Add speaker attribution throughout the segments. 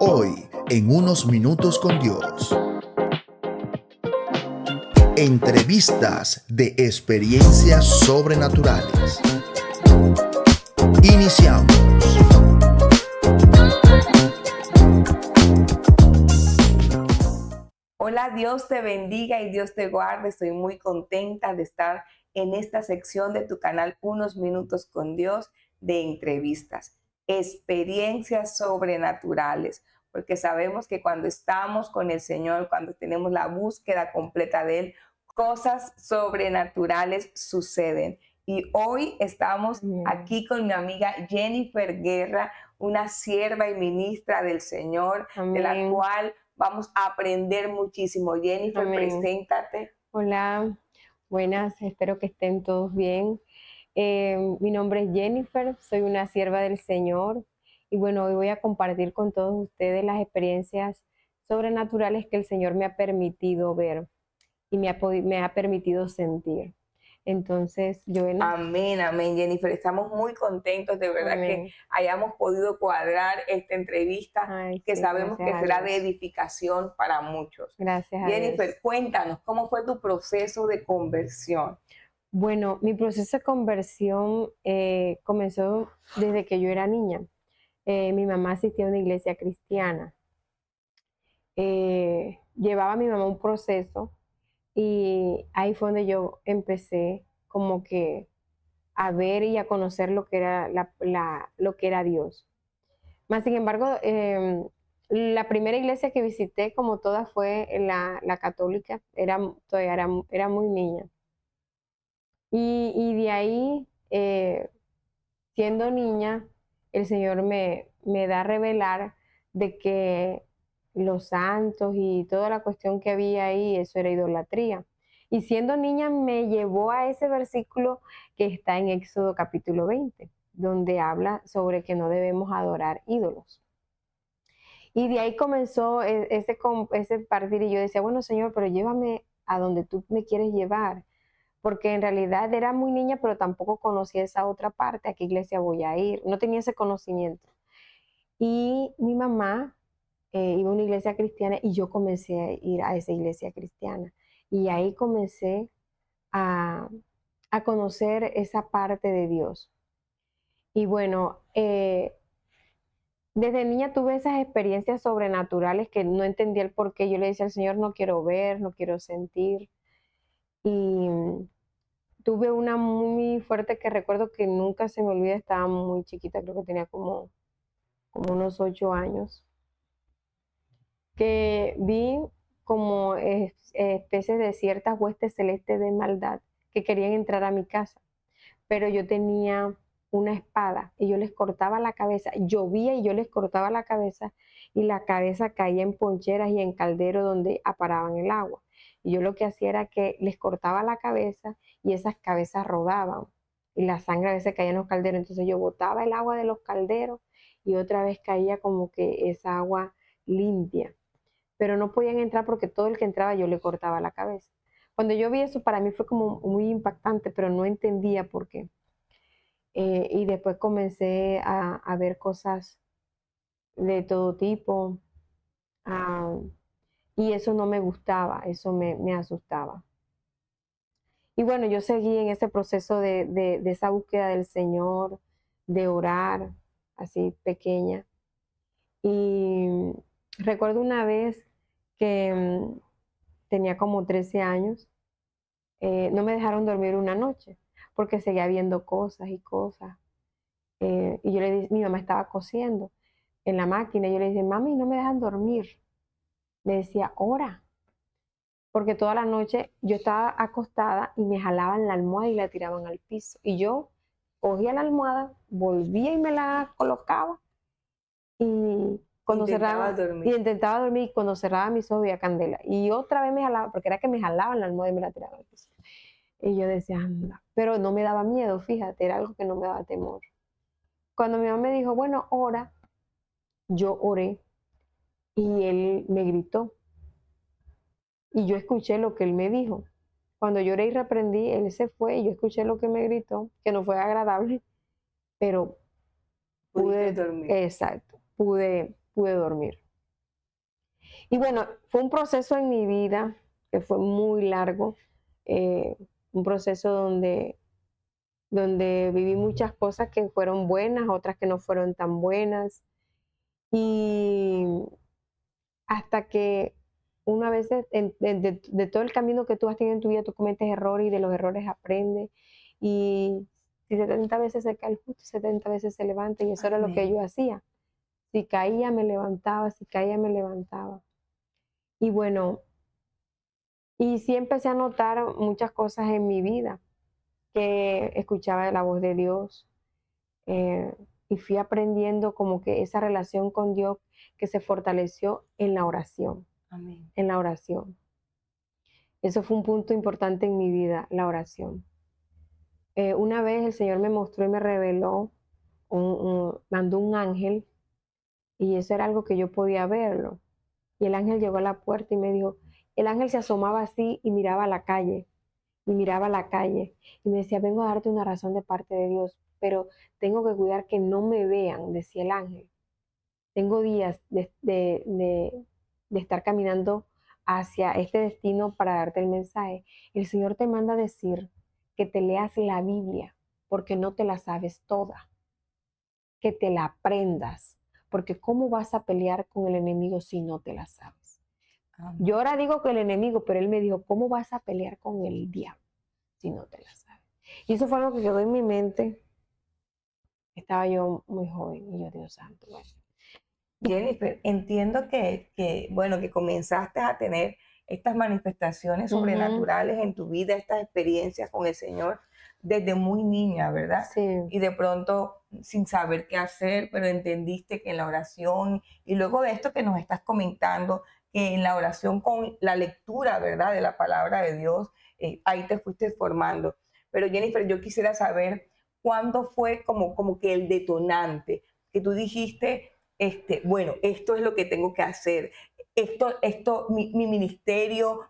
Speaker 1: Hoy, en unos minutos con Dios. Entrevistas de experiencias sobrenaturales. Iniciamos.
Speaker 2: Hola, Dios te bendiga y Dios te guarde. Estoy muy contenta de estar en esta sección de tu canal Unos Minutos con Dios de entrevistas, experiencias sobrenaturales, porque sabemos que cuando estamos con el Señor, cuando tenemos la búsqueda completa de Él, cosas sobrenaturales suceden. Y hoy estamos aquí con mi amiga Jennifer Guerra, una sierva y ministra del Señor, de la
Speaker 3: Amén.
Speaker 2: cual vamos a aprender muchísimo. Jennifer,
Speaker 3: Amén.
Speaker 2: preséntate.
Speaker 3: Hola, buenas, espero que estén todos bien. Mi nombre es Jennifer, soy una sierva del Señor y bueno, hoy voy a compartir con todos ustedes las experiencias sobrenaturales que el Señor me ha permitido ver y me ha permitido sentir. Entonces, Joana,
Speaker 2: Amén, amén, Jennifer. Estamos muy contentos de verdad que
Speaker 3: amén.
Speaker 2: hayamos podido cuadrar esta entrevista
Speaker 3: Ay,
Speaker 2: que
Speaker 3: sí,
Speaker 2: sabemos
Speaker 3: gracias
Speaker 2: que
Speaker 3: a
Speaker 2: será de
Speaker 3: Dios.
Speaker 2: edificación para muchos.
Speaker 3: Gracias a
Speaker 2: Jennifer,
Speaker 3: Dios.
Speaker 2: cuéntanos, ¿cómo fue tu proceso de conversión?
Speaker 3: Bueno, mi proceso de conversión comenzó desde que yo era niña. Mi mamá asistía a una iglesia cristiana. Llevaba a mi mamá un proceso y ahí fue donde yo empecé como que a ver y a conocer lo que era, lo que era Dios. Más sin embargo, la primera iglesia que visité, como todas, fue la católica. Todavía era muy niña. Y de ahí, siendo niña, el Señor me da a revelar de que los santos y toda la cuestión que había ahí, eso era idolatría. Y siendo niña me llevó a ese versículo que está en Éxodo capítulo 20, donde habla sobre que no debemos adorar ídolos. Y de ahí comenzó ese partir y yo decía, bueno, Señor, pero llévame a donde tú me quieres llevar, porque en realidad era muy niña, pero tampoco conocía esa otra parte, a qué iglesia voy a ir, no tenía ese conocimiento. Y mi mamá iba a una iglesia cristiana y yo comencé a ir a esa iglesia cristiana. Y ahí comencé a, a conocer esa parte de Dios. Y bueno, desde niña tuve esas experiencias sobrenaturales que no entendía el por qué. Yo le decía al Señor, no quiero ver, no quiero sentir. Y tuve una muy fuerte que recuerdo que nunca se me olvida, estaba muy chiquita, creo que tenía como unos 8 años, que vi como especies de ciertas huestes celestes de maldad que querían entrar a mi casa, pero yo tenía una espada y yo les cortaba la cabeza, llovía y yo les cortaba la cabeza y la cabeza caía en poncheras y en calderos donde aparaban el agua. Y yo lo que hacía era que les cortaba la cabeza y esas cabezas rodaban y la sangre a veces caía en los calderos. Entonces yo botaba el agua de los calderos y otra vez caía como que esa agua limpia. Pero no podían entrar porque todo el que entraba yo le cortaba la cabeza. Cuando yo vi eso, para mí fue como muy impactante, pero no entendía por qué. Y después comencé a ver cosas de todo tipo, ah, y eso no me gustaba, eso me asustaba. Y bueno, yo seguí en ese proceso de esa búsqueda del Señor, de orar, así pequeña. Y recuerdo una vez que tenía como 13 años, no me dejaron dormir una noche porque seguía viendo cosas y cosas. Y yo le dije, mi mamá estaba cosiendo en la máquina, y yo le dije, mami, no me dejan dormir. Me decía, ora, porque toda la noche yo estaba acostada y me jalaban la almohada y la tiraban al piso. Y yo cogía la almohada, volvía y me la colocaba, y cuando
Speaker 2: Intentaba
Speaker 3: cerraba, y
Speaker 2: dormir.
Speaker 3: intentaba dormir, y cuando cerraba mis ojos veía candela. Y otra vez me jalaba, porque era que me jalaban la almohada y me la tiraban al piso. Y yo decía, anda, pero no me daba miedo, fíjate, era algo que no me daba temor. Cuando mi mamá me dijo, bueno, ora, yo oré y él me gritó y yo escuché lo que él me dijo. Cuando lloré y reprendí, él se fue y yo escuché lo que me gritó, que no fue agradable, pero
Speaker 2: Pudiste
Speaker 3: pude,
Speaker 2: dormir.
Speaker 3: exacto, pude dormir. Y bueno, fue un proceso en mi vida que fue muy largo, un proceso donde viví muchas cosas que fueron buenas, otras que no fueron tan buenas. Y hasta que una vez de todo el camino que tú has tenido en tu vida, tú cometes errores y de los errores aprendes. Y si 70 veces se cae el justo, 70 veces se levanta. Y eso era lo que
Speaker 2: Amén.
Speaker 3: yo hacía. Si caía, me levantaba, si caía, me levantaba. Y bueno, y sí empecé a notar muchas cosas en mi vida, que escuchaba la voz de Dios, eh, y fui aprendiendo como que esa relación con Dios que se fortaleció
Speaker 2: Amén.
Speaker 3: en la oración. Eso fue un punto importante en mi vida, la oración. Una vez el Señor me mostró y me reveló, mandó un ángel, y eso era algo que yo podía verlo. Y el ángel llegó a la puerta y me dijo, el ángel se asomaba así y miraba a la calle, y miraba a la calle, y me decía, vengo a darte una razón de parte de Dios, pero tengo que cuidar que no me vean, decía el ángel. Tengo días de estar caminando hacia este destino para darte el mensaje. El Señor te manda a decir que te leas la Biblia, porque no te la sabes toda, que te la aprendas, porque ¿cómo vas a pelear con el enemigo si no te la sabes? Yo
Speaker 2: Amén.
Speaker 3: ahora digo que el enemigo, pero él me dijo, ¿cómo vas a pelear con el diablo si no te la sabes? Y eso fue algo que quedó en mi mente. Estaba yo muy joven y yo, Dios santo, bueno.
Speaker 2: Jennifer, entiendo bueno, que comenzaste a tener estas manifestaciones
Speaker 3: Ujú,
Speaker 2: sobrenaturales en tu vida, estas experiencias con el Señor desde muy niña, ¿verdad?
Speaker 3: sí,
Speaker 2: Y de pronto, sin saber qué hacer, pero entendiste que en la oración, y luego de esto que nos estás comentando, que en la oración con la lectura, ¿verdad?, de la palabra de Dios, ahí te fuiste formando. Pero Jennifer, yo quisiera saber cuándo fue como que el detonante que tú dijiste, bueno, esto es lo que tengo que hacer. Mi ministerio,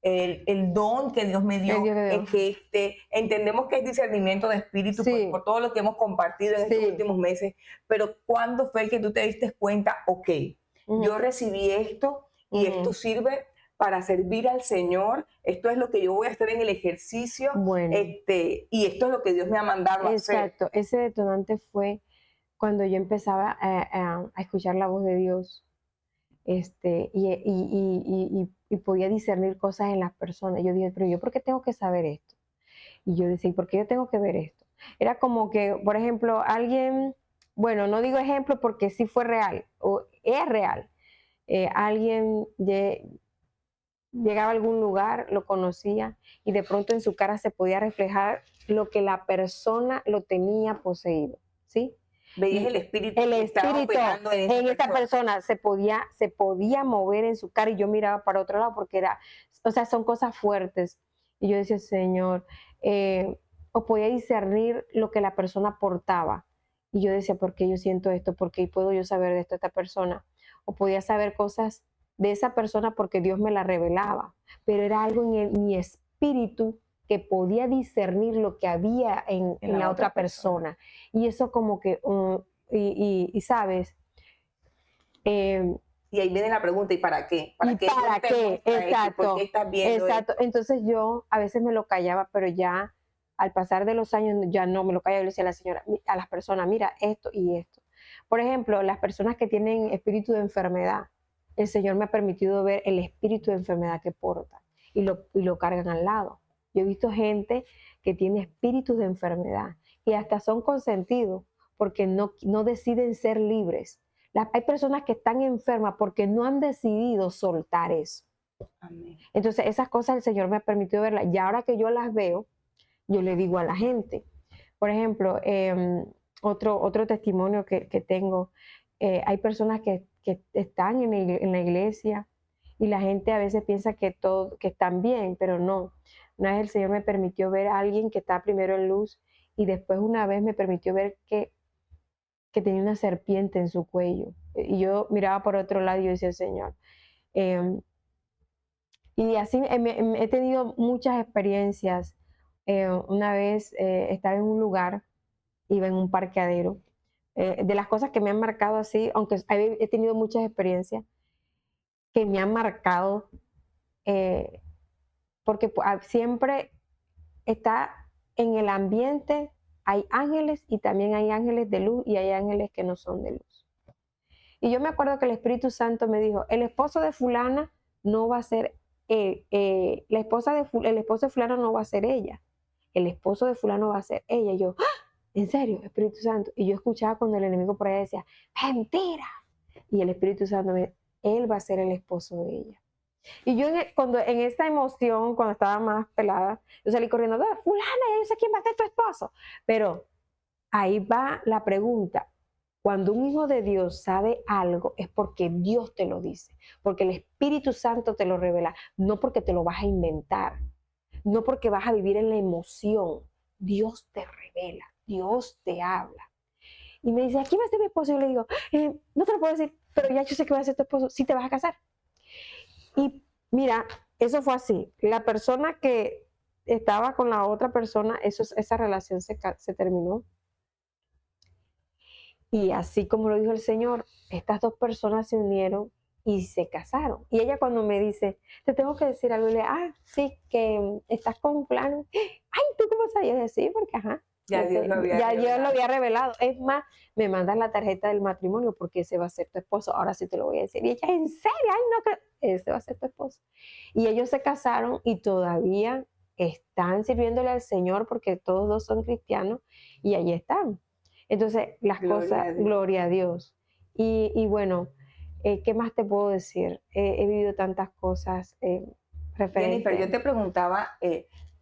Speaker 2: el don que Dios me
Speaker 3: el
Speaker 2: dio
Speaker 3: Dios de
Speaker 2: es
Speaker 3: Dios.
Speaker 2: entendemos que es discernimiento de espíritu
Speaker 3: Sí,
Speaker 2: por todo lo que hemos compartido en estos
Speaker 3: sí.
Speaker 2: últimos meses, pero ¿cuándo fue el que tú te diste cuenta, ok, yo
Speaker 3: Ujú,
Speaker 2: recibí esto y esto
Speaker 3: ujú.
Speaker 2: sirve para servir al Señor, esto es lo que yo voy a hacer en el ejercicio,
Speaker 3: Bueno,
Speaker 2: y esto es lo que Dios me ha mandado a hacer?
Speaker 3: exacto. Ese detonante fue cuando yo empezaba a escuchar la voz de Dios, y podía discernir cosas en las personas. Yo dije, pero yo, ¿por qué tengo que saber esto? Y yo decía, ¿por qué yo tengo que ver esto? Era como que, por ejemplo, alguien, bueno, no digo ejemplo porque sí fue real, o es real. Alguien llegaba a algún lugar, lo conocía, y de pronto en su cara se podía reflejar lo que la persona lo tenía poseído, ¿sí?
Speaker 2: Veías el
Speaker 3: Y
Speaker 2: espíritu
Speaker 3: el
Speaker 2: que estaba
Speaker 3: espíritu
Speaker 2: operando en esa
Speaker 3: en esa
Speaker 2: persona.
Speaker 3: persona se podía mover en su cara, y yo miraba para otro lado porque era, o sea, son cosas fuertes. Y yo decía, Señor, o podía discernir lo que la persona portaba. Y yo decía, ¿por qué yo siento esto? ¿Por qué puedo yo saber de esto de esta persona? O podía saber cosas de esa persona porque Dios me la revelaba, pero era algo mi espíritu que podía discernir lo que había
Speaker 2: En
Speaker 3: en
Speaker 2: la
Speaker 3: la
Speaker 2: otra
Speaker 3: otra
Speaker 2: persona.
Speaker 3: persona. Y eso como que, sabes, eh,
Speaker 2: Y ahí viene la pregunta, ¿y para qué? ¿Para
Speaker 3: ¿y
Speaker 2: qué Dios
Speaker 3: para
Speaker 2: te
Speaker 3: qué?
Speaker 2: muestra esto? ¿Y por qué
Speaker 3: Exacto,
Speaker 2: estás viendo
Speaker 3: exacto.
Speaker 2: esto?
Speaker 3: Entonces yo a veces me lo callaba, pero ya al pasar de los años ya no me lo callaba. Yo le decía a la señora, a las personas, mira esto y esto. Por ejemplo, las personas que tienen espíritu de enfermedad, el Señor me ha permitido ver el espíritu de enfermedad que portan, y lo cargan al lado. Yo he visto gente que tiene espíritus de enfermedad y hasta son consentidos porque no deciden ser libres. Hay personas que están enfermas porque no han decidido soltar eso.
Speaker 2: Amén.
Speaker 3: Entonces, esas cosas el Señor me ha permitido verlas. Y ahora que yo las veo, yo le digo a la gente. Por ejemplo, otro testimonio que tengo, hay personas que están en la iglesia, y la gente a veces piensa que están bien, pero no. Una vez el Señor me permitió ver a alguien que está primero en luz, y después una vez me permitió ver que tenía una serpiente en su cuello. Y yo miraba por otro lado y yo decía, Señor. Eh, y así he tenido muchas experiencias. Una vez estaba en un lugar, iba en un parqueadero. De las cosas que me han marcado así, aunque he tenido muchas experiencias, que me han marcado, porque siempre está en el ambiente, hay ángeles y también hay ángeles de luz y hay ángeles que no son de luz. Y yo me acuerdo que el Espíritu Santo me dijo, el esposo de fulana no va a ser, el esposo de fulano no va a ser ella, el esposo de fulano va a ser ella. Y yo, ¡ah! ¿En serio, Espíritu Santo? Y yo escuchaba cuando el enemigo por ahí decía, mentira. Y el Espíritu Santo me dijo, él va a ser el esposo de ella. Y yo en esta emoción, cuando estaba más pelada, yo salí corriendo, fulana, yo sé quién va a ser tu esposo. Pero ahí va la pregunta. Cuando un hijo de Dios sabe algo es porque Dios te lo dice, porque el Espíritu Santo te lo revela, no porque te lo vas a inventar, no porque vas a vivir en la emoción. Dios te revela, Dios te habla. Y me dice, ¿quién va a ser mi esposo? Y yo le digo, no te lo puedo decir, pero ya yo sé que va a ser tu esposo, sí te vas a casar. Y mira, eso fue así. La persona que estaba con la otra persona, esa relación se terminó. Y así como lo dijo el Señor, estas dos personas se unieron y se casaron. Y ella cuando me dice, te tengo que decir algo, y le digo, sí, que estás con fulano. Ay, ¿tú cómo sabes? Yo decía, sí, porque
Speaker 2: Ya Dios lo
Speaker 3: había revelado. Es más, me mandas la tarjeta del matrimonio porque ese va a ser tu esposo. Ahora sí te lo voy a decir. Y ella, ¿en serio? Ay, no, que ese va a ser tu esposo. Y ellos se casaron y todavía están sirviéndole al Señor porque todos dos son cristianos y ahí están. Entonces, las cosas, gloria a Dios. Y bueno, ¿qué más te puedo decir? He vivido tantas cosas referentes.
Speaker 2: Jennifer, yo te preguntaba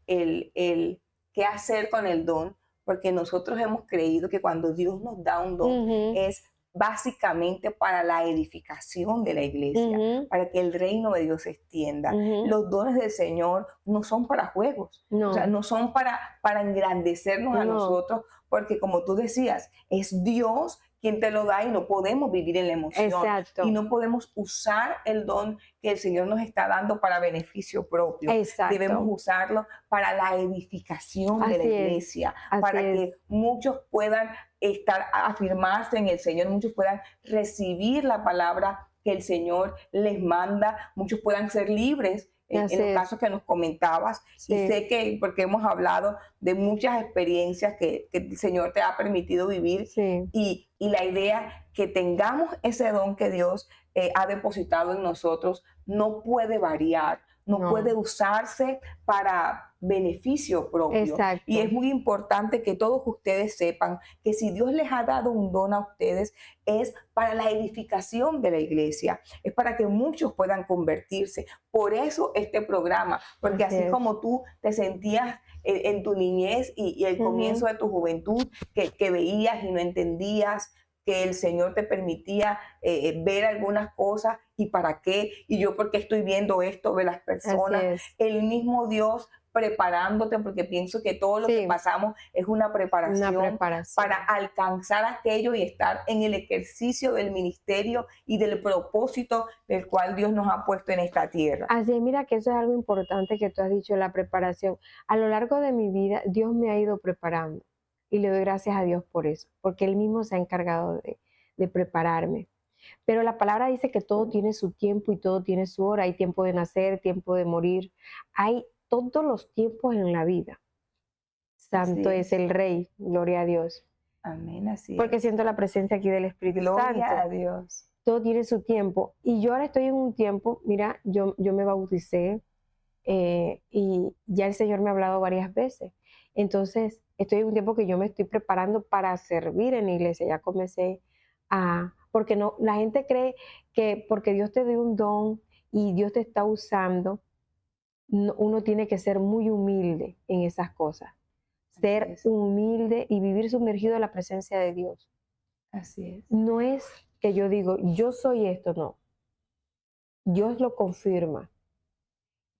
Speaker 2: el qué hacer con el don, porque nosotros hemos creído que cuando Dios nos da un don es básicamente para la edificación de la iglesia, para que el reino de Dios se extienda. Los dones del Señor no son para juegos, o sea, no son para engrandecernos a nosotros, porque como tú decías, es Dios quien te lo da y no podemos vivir en la emoción.
Speaker 3: Exacto.
Speaker 2: Y no podemos usar el don que el Señor nos está dando para beneficio propio.
Speaker 3: Exacto.
Speaker 2: Debemos usarlo para la edificación de la iglesia, para que muchos puedan afirmarse en el Señor, muchos puedan recibir la palabra que el Señor les manda, muchos puedan ser libres en los casos que nos comentabas. Sí. Y sé que, porque hemos hablado de muchas experiencias que el Señor te ha permitido vivir, sí. y la idea que tengamos ese don que Dios ha depositado en nosotros no puede variar, no puede usarse para beneficio propio.
Speaker 3: Exacto.
Speaker 2: Y es muy importante que todos ustedes sepan que si Dios les ha dado un don a ustedes, es para la edificación de la iglesia, es para que muchos puedan convertirse. Por eso este programa, porque así como tú te sentías en tu niñez y el comienzo de tu juventud, que veías y no entendías, que el Señor te permitía ver algunas cosas y para qué, y yo porque estoy viendo esto de las personas, el mismo Dios preparándote, porque pienso que todo lo que pasamos es una preparación para alcanzar aquello y estar en el ejercicio del ministerio y del propósito del cual Dios nos ha puesto en esta tierra.
Speaker 3: Así es, mira que eso es algo importante que tú has dicho, la preparación. A lo largo de mi vida, Dios me ha ido preparando y le doy gracias a Dios por eso, porque Él mismo se ha encargado de prepararme. Pero la palabra dice que todo tiene su tiempo y todo tiene su hora. Hay tiempo de nacer, tiempo de morir. Hay todos los tiempos en la vida. Santo es el Rey, gloria a Dios.
Speaker 2: Amén, así
Speaker 3: porque siento la presencia aquí del Espíritu Santo.
Speaker 2: Gloria a Dios.
Speaker 3: Todo tiene su tiempo. Y yo ahora estoy en un tiempo, mira, yo me bauticé y ya el Señor me ha hablado varias veces. Entonces, estoy en un tiempo que yo me estoy preparando para servir en la iglesia. Ya comencé porque no, la gente cree que porque Dios te dio un don y Dios te está usando, uno tiene que ser muy humilde en esas cosas. Ser humilde y vivir sumergido en la presencia de Dios.
Speaker 2: Así es.
Speaker 3: No es que yo digo, yo soy esto, no. Dios lo confirma.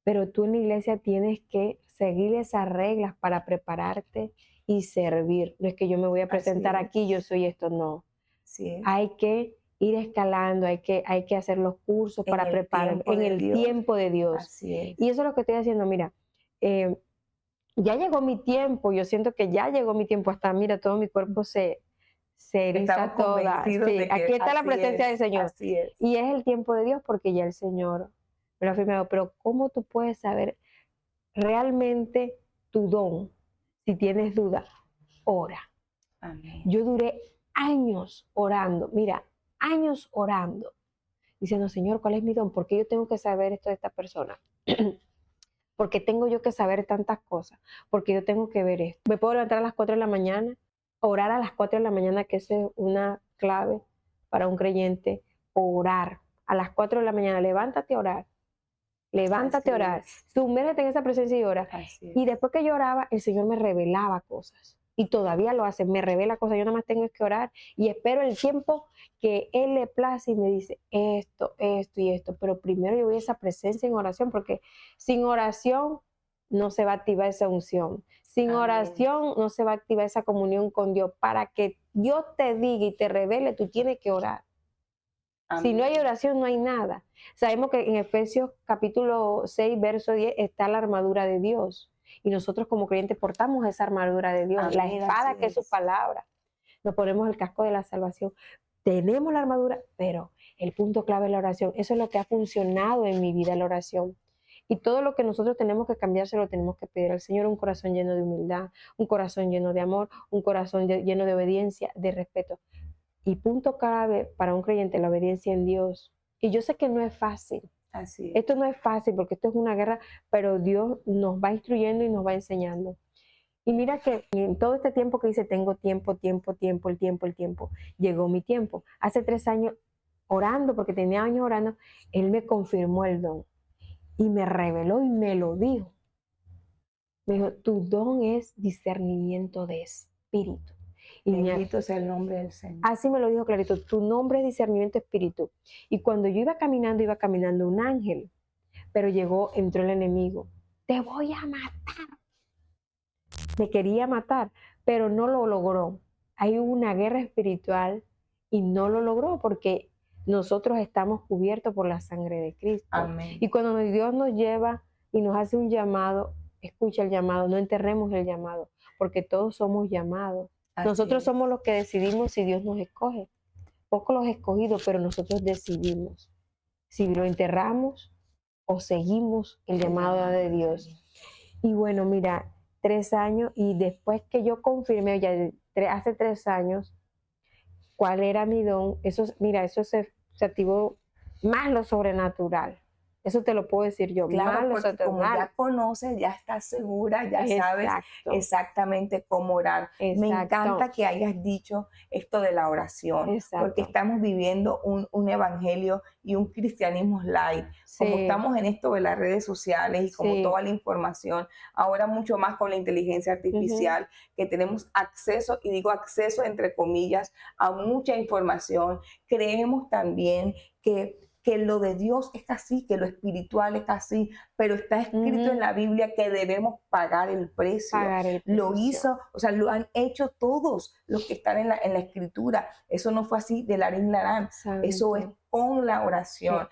Speaker 3: Pero tú en la iglesia tienes que seguir esas reglas para prepararte y servir. No es que yo me voy a presentar aquí, yo soy esto, no.
Speaker 2: Sí.
Speaker 3: Hay que ir escalando, hay que hacer los cursos para preparar en el tiempo de Dios.
Speaker 2: Así es.
Speaker 3: Y eso es lo que estoy haciendo. Mira, ya llegó mi tiempo, yo siento que ya llegó mi tiempo. Hasta, mira, todo mi cuerpo se se eriza
Speaker 2: Estamos
Speaker 3: toda.
Speaker 2: convencidos
Speaker 3: Sí,
Speaker 2: de que
Speaker 3: aquí está la
Speaker 2: así
Speaker 3: presencia
Speaker 2: es,
Speaker 3: del Señor.
Speaker 2: así es.
Speaker 3: Y es el tiempo de Dios porque ya el Señor me lo ha firmado. Pero ¿cómo tú puedes saber realmente tu don? Si tienes duda, ora.
Speaker 2: Amén.
Speaker 3: Yo duré años orando, mira, años orando, diciendo, Señor, ¿cuál es mi don? ¿Por qué yo tengo que saber esto de esta persona? ¿Por qué tengo yo que saber tantas cosas? ¿Por qué yo tengo que ver esto? ¿Me puedo levantar a las 4 de la mañana? Orar a las 4 de la mañana, que esa es una clave para un creyente, orar. A las 4 de la mañana, levántate a orar. Levántate a orar. Sumérgete en esa presencia y ora. Y después que yo oraba, el Señor me revelaba cosas. Y todavía lo hace, me revela cosas. Yo nada más tengo que orar y espero el tiempo que Él le place y me dice esto, esto y esto. Pero primero yo voy a esa presencia en oración, porque sin oración no se va a activar esa unción. Sin
Speaker 2: Amén.
Speaker 3: oración no se va a activar esa comunión con Dios. Para que Dios te diga y te revele, tú tienes que orar.
Speaker 2: Amén.
Speaker 3: Si no hay oración, no hay nada. Sabemos que en Efesios capítulo 6, verso 10, está la armadura de Dios. Y nosotros como creyentes portamos esa armadura de Dios,
Speaker 2: Amén,
Speaker 3: la espada que es su palabra. Nos ponemos el casco de la salvación. Tenemos la armadura, pero el punto clave es la oración. Eso es lo que ha funcionado en mi vida, la oración. Y todo lo que nosotros tenemos que cambiar, se lo tenemos que pedir al Señor. Un corazón lleno de humildad, un corazón lleno de amor, un corazón lleno de obediencia, de respeto. Y punto clave para un creyente, la obediencia en Dios. Y yo sé que no es fácil.
Speaker 2: Así es.
Speaker 3: Esto no es fácil porque esto es una guerra, pero Dios nos va instruyendo y nos va enseñando. Y mira que en todo este tiempo que dice, tengo tiempo, el tiempo, llegó mi tiempo. Hace 3 años orando, porque tenía años orando, Él me confirmó el don. Y me reveló y me lo dijo. Me dijo, tu don es discernimiento de espíritu. Y
Speaker 2: bendito sea el nombre del Señor.
Speaker 3: Así me lo dijo clarito, tu nombre es discernimiento de espíritu. Y cuando yo iba caminando un ángel, pero entró el enemigo. Te voy a matar. Me quería matar, pero no lo logró. Hay una guerra espiritual y no lo logró porque nosotros estamos cubiertos por la sangre de Cristo.
Speaker 2: Amén.
Speaker 3: Y cuando Dios nos lleva y nos hace un llamado, escucha el llamado, no enterremos el llamado, porque todos somos llamados. Nosotros somos los que decidimos si Dios nos escoge. Pocos los escogidos, pero nosotros decidimos si lo enterramos o seguimos el llamado de Dios. Y bueno, mira, 3 años y después que yo confirmé, ya hace 3 años, cuál era mi don, eso se activó más lo sobrenatural. Eso te lo puedo decir yo.
Speaker 2: Claro, porque como ya conoces, ya estás segura, ya sabes exactamente cómo orar. Me encanta que hayas dicho esto de la oración, porque estamos viviendo un evangelio y un cristianismo light. Como estamos en esto de las redes sociales y como toda la información, ahora mucho más con la inteligencia artificial, que tenemos acceso, y digo acceso entre comillas, a mucha información. Creemos también que lo de Dios está así, que lo espiritual está así, pero está escrito en la Biblia que debemos pagar el precio. Lo hizo, o sea, lo han hecho todos los que están en la escritura. Eso no fue así de larín larán, eso es con la oración.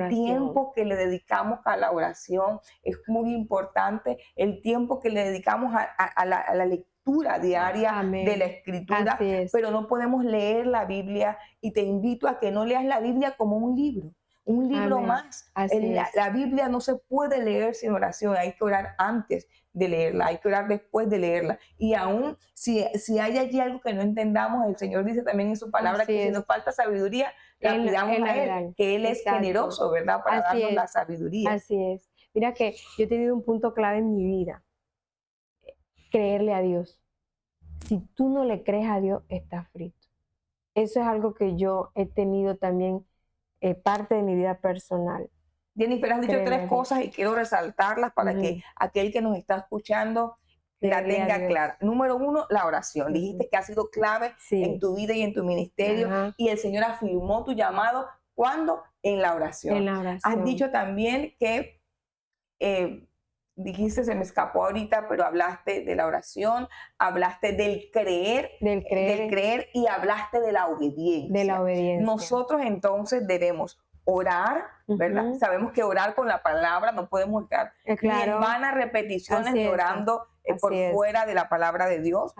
Speaker 2: Tiempo que le dedicamos a la oración es muy importante, el tiempo que le dedicamos a la lectura diaria de la escritura, pero no podemos leer la Biblia, y te invito a que no leas la Biblia como un libro más. La Biblia no se puede leer sin oración, hay que orar antes de leerla, hay que orar después de leerla, y aún si hay allí algo que no entendamos, el Señor dice también en su palabra que si nos falta sabiduría, la pidamos a Él, que Él es generoso, ¿verdad? Para darnos la sabiduría.
Speaker 3: Así es. Mira que yo he tenido un punto clave en mi vida, creerle a Dios. Si tú no le crees a Dios, estás frito. Eso es algo que yo he tenido también parte de mi vida personal.
Speaker 2: Jennifer, has dicho 3 cosas y quiero resaltarlas para que aquel que nos está escuchando la tenga clara. Número 1, la oración. Dijiste que ha sido clave en tu vida y en tu ministerio, y el Señor afirmó tu llamado. ¿Cuándo? En la oración. Has dicho también que dijiste, se me escapó ahorita, pero hablaste de la oración, hablaste del creer, y hablaste de la obediencia. Nosotros entonces debemos orar, ¿verdad? Sabemos que orar con la palabra, no podemos estar ni en vanas repeticiones ni orando por fuera de la palabra de Dios,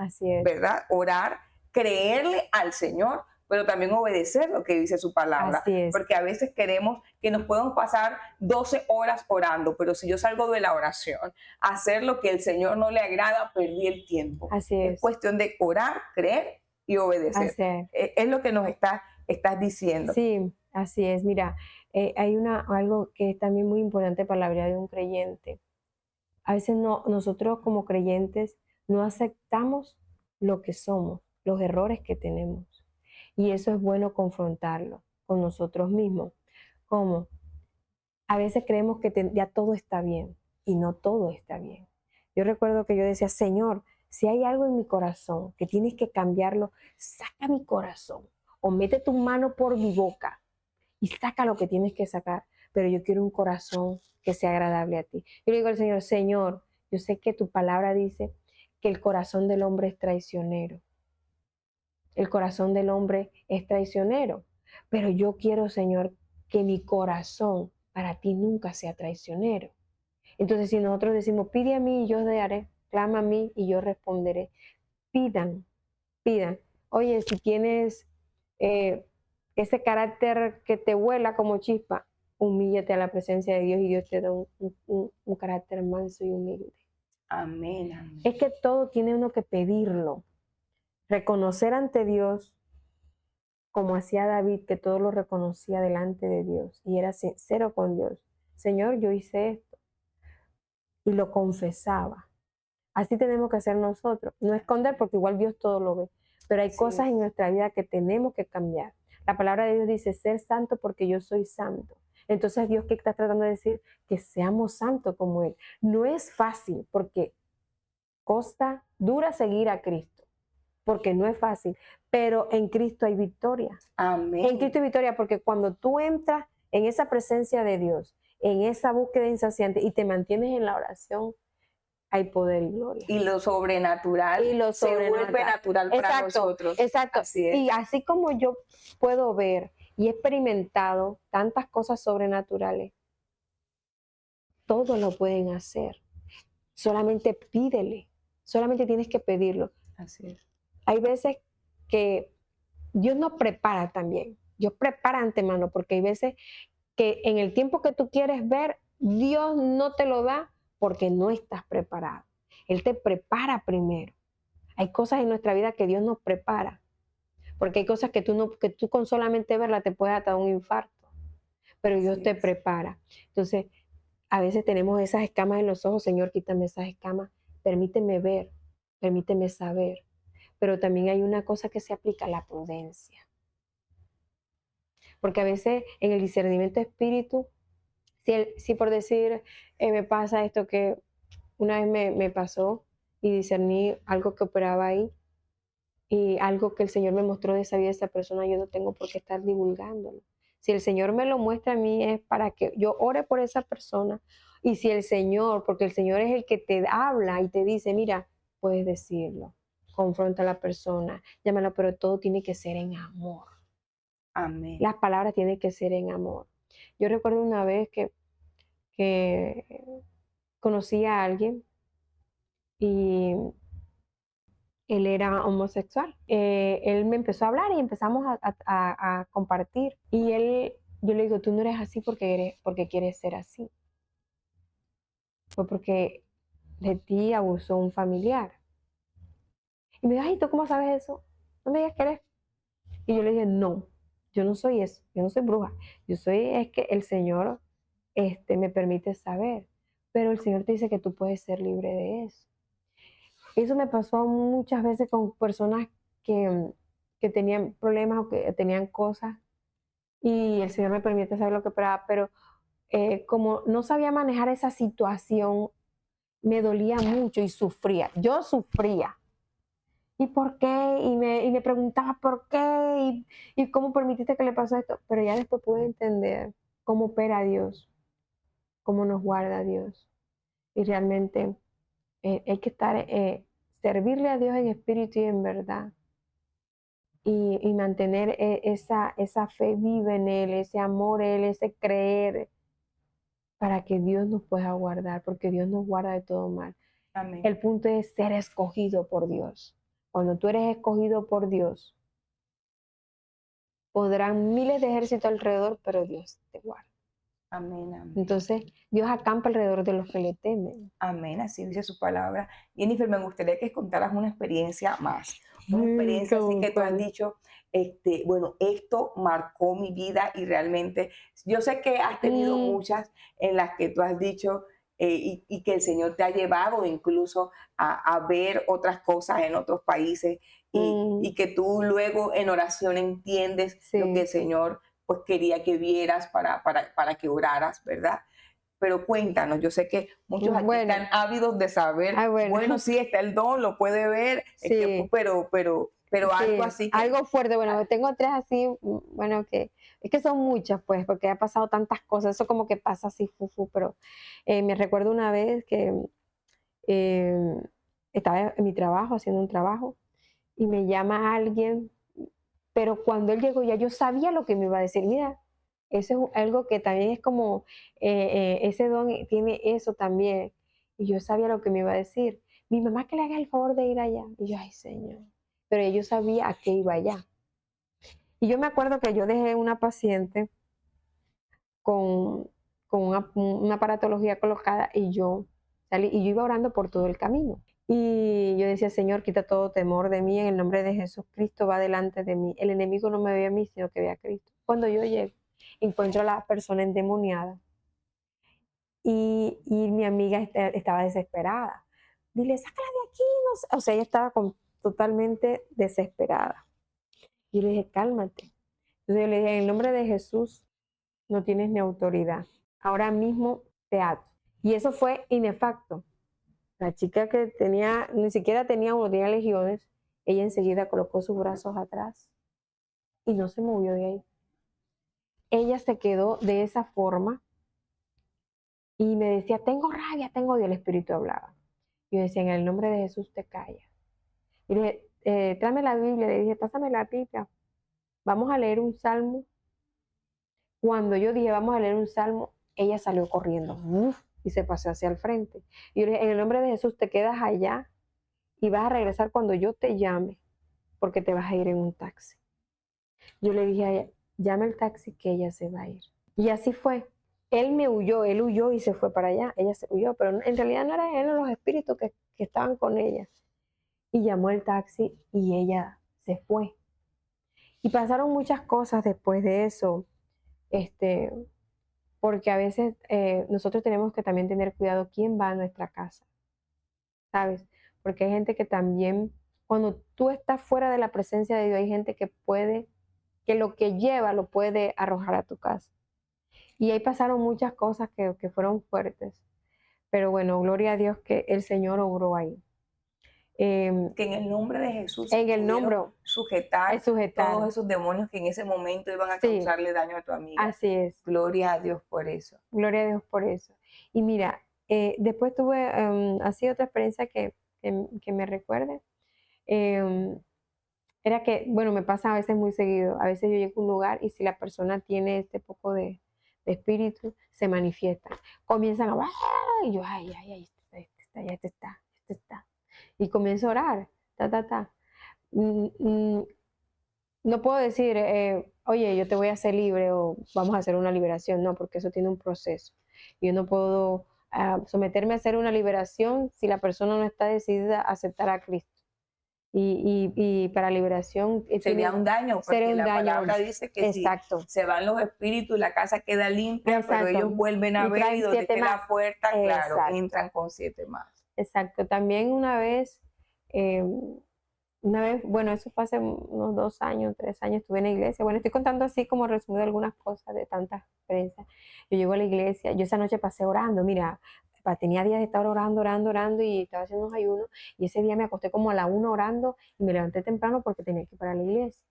Speaker 2: ¿verdad? Orar, creerle al Señor, pero también obedecer lo que dice su palabra.
Speaker 3: Así es.
Speaker 2: Porque a veces queremos que nos podemos pasar 12 horas orando, pero si yo salgo de la oración a hacer lo que el Señor no le agrada, perdí el tiempo.
Speaker 3: Así
Speaker 2: Es
Speaker 3: es.
Speaker 2: cuestión de orar, creer y obedecer.
Speaker 3: Así es.
Speaker 2: Es lo que nos estás diciendo.
Speaker 3: Sí, así es. Mira, hay algo que es también muy importante para la vida de un creyente. A veces nosotros como creyentes no aceptamos lo que somos, los errores que tenemos. Y eso es bueno confrontarlo con nosotros mismos. Como a veces creemos que ya todo está bien y no todo está bien. Yo recuerdo que yo decía, Señor, si hay algo en mi corazón que tienes que cambiarlo, saca mi corazón o mete tu mano por mi boca y saca lo que tienes que sacar. Pero yo quiero un corazón que sea agradable a ti. Yo le digo al Señor, Señor, yo sé que tu palabra dice que el corazón del hombre es traicionero. El corazón del hombre es traicionero. Pero yo quiero, Señor, que mi corazón para ti nunca sea traicionero. Entonces, si nosotros decimos, pide a mí y yo te haré, clama a mí y yo responderé. Pidan, pidan. Oye, si tienes ese carácter que te vuela como chispa, humíllate a la presencia de Dios y Dios te da un carácter manso y humilde.
Speaker 2: Amén, amén.
Speaker 3: Es que todo tiene uno que pedirlo. Reconocer ante Dios, como hacía David, que todo lo reconocía delante de Dios y era sincero con Dios. Señor, yo hice esto. Y lo confesaba. Así tenemos que hacer nosotros. No esconder porque igual Dios todo lo ve. Pero hay cosas en nuestra vida que tenemos que cambiar. La palabra de Dios dice, ser santo porque yo soy santo. Entonces Dios, ¿qué está tratando de decir? Que seamos santos como Él. No es fácil porque costa dura seguir a Cristo. Porque no es fácil. Pero en Cristo hay victoria.
Speaker 2: Amén.
Speaker 3: En Cristo hay victoria porque cuando tú entras en esa presencia de Dios, en esa búsqueda insaciante y te mantienes en la oración, hay poder y gloria.
Speaker 2: Y lo sobrenatural se vuelve natural para nosotros.
Speaker 3: Exacto.
Speaker 2: Así es.
Speaker 3: Y así como yo puedo ver y he experimentado tantas cosas sobrenaturales, todos lo pueden hacer. Solamente pídele. Solamente tienes que pedirlo.
Speaker 2: Así es.
Speaker 3: Hay veces que Dios nos prepara también. Dios prepara antemano porque hay veces que en el tiempo que tú quieres ver, Dios no te lo da porque no estás preparado. Él te prepara primero. Hay cosas en nuestra vida que Dios nos prepara, porque hay cosas que tú con solamente verla te puede dar un infarto, pero Dios te prepara. Entonces, a veces tenemos esas escamas en los ojos, Señor, quítame esas escamas, permíteme ver, permíteme saber. Pero también hay una cosa que se aplica, la prudencia. Porque a veces en el discernimiento de espíritu, si por decir, me pasa esto que una vez me pasó y discerní algo que operaba ahí y algo que el Señor me mostró de esa vida de esa persona, yo no tengo por qué estar divulgándolo. Si el Señor me lo muestra a mí es para que yo ore por esa persona. Y si el Señor, porque el Señor es el que te habla y te dice, mira, puedes decirlo, confronta a la persona, llámala, pero todo tiene que ser en amor.
Speaker 2: Amén.
Speaker 3: Las palabras tienen que ser en amor. Yo recuerdo una vez que conocí a alguien y él era homosexual. Él me empezó a hablar y empezamos a compartir. Y yo le digo, tú no eres así porque quieres ser así. Fue porque de ti abusó un familiar. Y me dijo, ay, ¿tú cómo sabes eso? No me digas que eres. Y yo le dije, no, yo no soy eso, yo no soy bruja. Es que el Señor me permite saber. Pero el Señor te dice que tú puedes ser libre de eso. Eso me pasó muchas veces con personas que tenían problemas o que tenían cosas y el Señor me permite saber lo que operaba, pero como no sabía manejar esa situación, me dolía mucho y sufría. Yo sufría. ¿Y por qué? Y me preguntaba por qué y cómo permitiste que le pasara esto. Pero ya después pude entender cómo opera Dios, cómo nos guarda Dios. Y realmente hay que servirle a Dios en espíritu y en verdad. Y mantener esa fe viva en Él, ese amor en Él, ese creer, para que Dios nos pueda guardar, porque Dios nos guarda de todo mal.
Speaker 2: Amén.
Speaker 3: El punto es ser escogido por Dios. Cuando tú eres escogido por Dios, podrán miles de ejércitos alrededor, pero Dios te guarda.
Speaker 2: Amén, amén.
Speaker 3: Entonces, Dios acampa alrededor de los que le temen.
Speaker 2: Amén, así dice su palabra. Jennifer, me gustaría que contaras una experiencia más. Una experiencia así que tú has dicho, bueno, esto marcó mi vida y realmente, yo sé que has tenido muchas en las que tú has dicho y que el Señor te ha llevado incluso a ver otras cosas en otros países y que tú luego en oración entiendes lo que el
Speaker 3: Sí.
Speaker 2: Señor pues quería que vieras para que oraras, ¿verdad? Pero cuéntanos, yo sé que muchos aquí
Speaker 3: Bueno,
Speaker 2: están ávidos de saber,
Speaker 3: bueno,
Speaker 2: bueno, sí, está el don, lo puede ver,
Speaker 3: sí,
Speaker 2: pero algo
Speaker 3: sí,
Speaker 2: así que,
Speaker 3: algo fuerte. Bueno, tengo tres así, bueno, que es que son muchas, pues, porque ha pasado tantas cosas. Eso como que pasa así, fufu, pero me recuerdo una vez que eh, estaba en mi trabajo, haciendo un trabajo, y me llama alguien, pero cuando él llegó ya yo sabía lo que me iba a decir. Mira, eso es algo que también es como, ese don tiene eso también. Y yo sabía lo que me iba a decir. Mi mamá que le haga el favor de ir allá. Y yo, ay Señor. Pero yo sabía a qué iba allá. Y yo me acuerdo que yo dejé una paciente con, con una aparatología colocada y yo salí y yo iba orando por todo el camino. Y yo decía, Señor, quita todo temor de mí en el nombre de Jesús. Cristo va delante de mí. El enemigo no me ve a mí, sino que ve a Cristo. Cuando yo llego, encuentro a la persona endemoniada y mi amiga estaba desesperada. Dile, sácala de aquí. No sé. O sea, ella estaba totalmente desesperada. Y le dije, cálmate. Entonces yo le dije, en el nombre de Jesús no tienes ni autoridad. Ahora mismo te ato. Y eso fue inefacto. La chica que tenía, ni siquiera tenía uno, tenía legiones, ella enseguida colocó sus brazos atrás y no se movió de ahí. Ella se quedó de esa forma y me decía, tengo rabia, tengo odio, el espíritu hablaba. Yo decía, en el nombre de Jesús te callas. Y le dije, tráeme la Biblia, le dije, pásame la Biblia, vamos a leer un salmo. Cuando yo dije, vamos a leer un salmo, ella salió corriendo y se pasó hacia el frente. Y yo le dije, en el nombre de Jesús te quedas allá y vas a regresar cuando yo te llame, porque te vas a ir en un taxi. Yo le dije a ella, llame el taxi que ella se va a ir. Y así fue. Él huyó y se fue para allá. Ella se huyó, pero en realidad no era él, eran los espíritus que estaban con ella. Y llamó el taxi y ella se fue. Y pasaron muchas cosas después de eso, porque a veces nosotros tenemos que también tener cuidado quién va a nuestra casa, ¿sabes? Porque hay gente que también, cuando tú estás fuera de la presencia de Dios, hay gente que lo que lleva lo puede arrojar a tu casa. Y ahí pasaron muchas cosas que fueron fuertes. Pero bueno, gloria a Dios que el Señor obró ahí.
Speaker 2: que en el nombre de Jesús se
Speaker 3: En el
Speaker 2: pudieron
Speaker 3: nombre,
Speaker 2: sujetar
Speaker 3: es sujetar.
Speaker 2: todos esos demonios que en ese momento iban a
Speaker 3: Sí,
Speaker 2: causarle daño a tu amiga.
Speaker 3: así es.
Speaker 2: Gloria a Dios por eso.
Speaker 3: Gloria a Dios por eso. Y mira, después tuve así otra experiencia que me recuerde. Era que, bueno, me pasa a veces muy seguido. A veces yo llego a un lugar y si la persona tiene este poco de espíritu, se manifiesta. Comienzan a hablar y yo, ay, este está. Y comienzo a orar, ta. Mm, mm, no puedo decir, oye, yo te voy a hacer libre o vamos a hacer una liberación, no, porque eso tiene un proceso. Yo no puedo someterme a hacer una liberación si la persona no está decidida a aceptar a Cristo. Y para liberación
Speaker 2: Sería un daño,
Speaker 3: sería
Speaker 2: porque
Speaker 3: un
Speaker 2: la
Speaker 3: daño.
Speaker 2: palabra dice que
Speaker 3: Exacto.
Speaker 2: si se van los espíritus, la casa queda limpia, pero ellos
Speaker 3: Exacto.
Speaker 2: vuelven a
Speaker 3: Y
Speaker 2: ver y
Speaker 3: traen
Speaker 2: donde
Speaker 3: 7
Speaker 2: esté la
Speaker 3: más.
Speaker 2: puerta, claro,
Speaker 3: Exacto.
Speaker 2: entran con 7 más.
Speaker 3: Exacto. También eh, una vez, bueno, eso fue hace unos 2 años, 3 años, estuve en la iglesia. Bueno, estoy contando así como resumido algunas cosas de tantas experiencias. Yo llego a la iglesia, yo esa noche pasé orando, mira, tenía días de estar orando y estaba haciendo unos ayunos y ese día me acosté como a la 1 orando y me levanté temprano porque tenía que ir para la iglesia.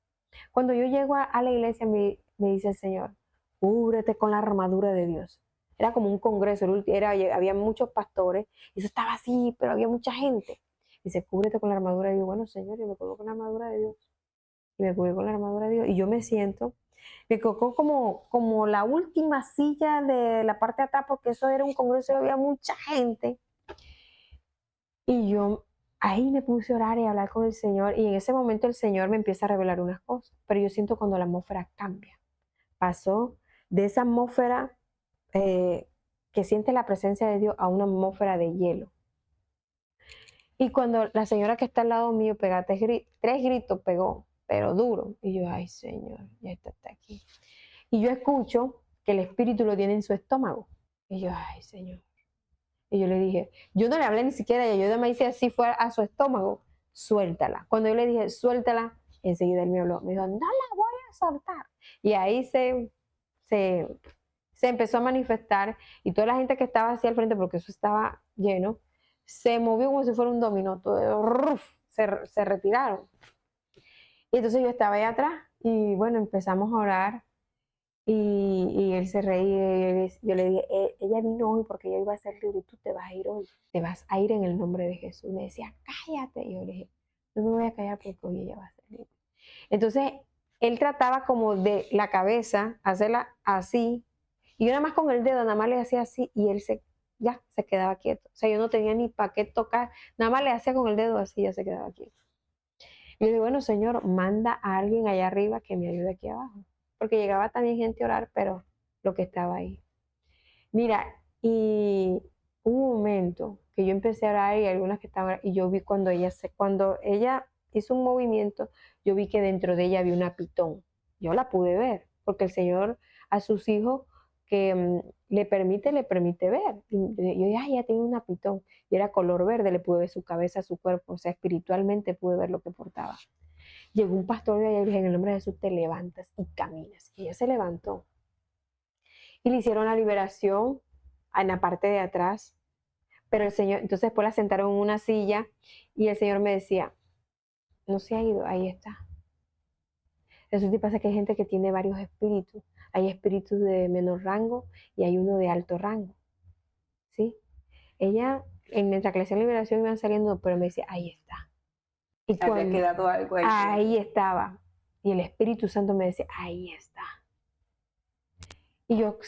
Speaker 3: Cuando yo llego a la iglesia me dice el Señor, cúbrete con la armadura de Dios. Era como un congreso, había muchos pastores y eso estaba así, pero había mucha gente. Dice, cúbrete con la armadura de Dios. Bueno, Señor, yo me cubro con la armadura de Dios. Y me cubrí con la armadura de Dios. Y yo me siento, me tocó como la última silla de la parte de atrás, porque eso era un congreso y había mucha gente. Y yo ahí me puse a orar y a hablar con el Señor, y en ese momento el Señor me empieza a revelar unas cosas, pero yo siento cuando la atmósfera cambia. Pasó de esa atmósfera que siente la presencia de Dios a una atmósfera de hielo. Y cuando la señora que está al lado mío pega tres gritos, pegó, pero duro. Y yo, ay Señor, ya está aquí. Y yo escucho que el espíritu lo tiene en su estómago. Y yo, ay Señor. Y yo le dije, yo no le hablé ni siquiera, y yo me hice así, fue a su estómago, suéltala. Cuando yo le dije, suéltala, enseguida él me habló. Me dijo, no la voy a soltar. Y ahí se empezó a manifestar, y toda la gente que estaba así al frente, porque eso estaba lleno, se movió como si fuera un dominó, todo, se retiraron. Y entonces yo estaba ahí atrás, y bueno, empezamos a orar, y él se reía, y yo le dije, ella vino hoy porque ella iba a ser libre, y tú te vas a ir hoy, te vas a ir en el nombre de Jesús. Me decía, cállate, y yo le dije, no me voy a callar porque hoy ella va a ser libre. Entonces, él trataba como de la cabeza, hacerla así, y yo nada más con el dedo, nada más le hacía así, y él ya se quedaba quieto. O sea, yo no tenía ni para qué tocar, nada más le hacía con el dedo así, ya se quedaba quieto. Y yo digo, bueno, Señor, manda a alguien allá arriba que me ayude aquí abajo. Porque llegaba también gente a orar, pero lo que estaba ahí. Mira, y hubo un momento que yo empecé a orar y algunas que estaban, y yo vi cuando ella hizo un movimiento, yo vi que dentro de ella había una pitón. Yo la pude ver, porque el Señor a sus hijos que le permite ver. Y yo dije, ay, ella tiene una pitón. Y era color verde, le pude ver su cabeza, su cuerpo, o sea, espiritualmente pude ver lo que portaba. Llegó un pastor de allá y le dije, en el nombre de Jesús te levantas y caminas. Y ella se levantó. Y le hicieron la liberación en la parte de atrás. Pero el Señor, entonces después la sentaron en una silla y el Señor me decía, no se ha ido, ahí está. Eso sí pasa que hay gente que tiene varios espíritus. Hay espíritus de menor rango y hay uno de alto rango. ¿Sí? Ella, mientras que le hacían liberación iban saliendo, pero me decía, ahí está. Y
Speaker 2: había quedado algo ahí.
Speaker 3: Ahí estaba. Y el Espíritu Santo me decía, ahí está. Y yo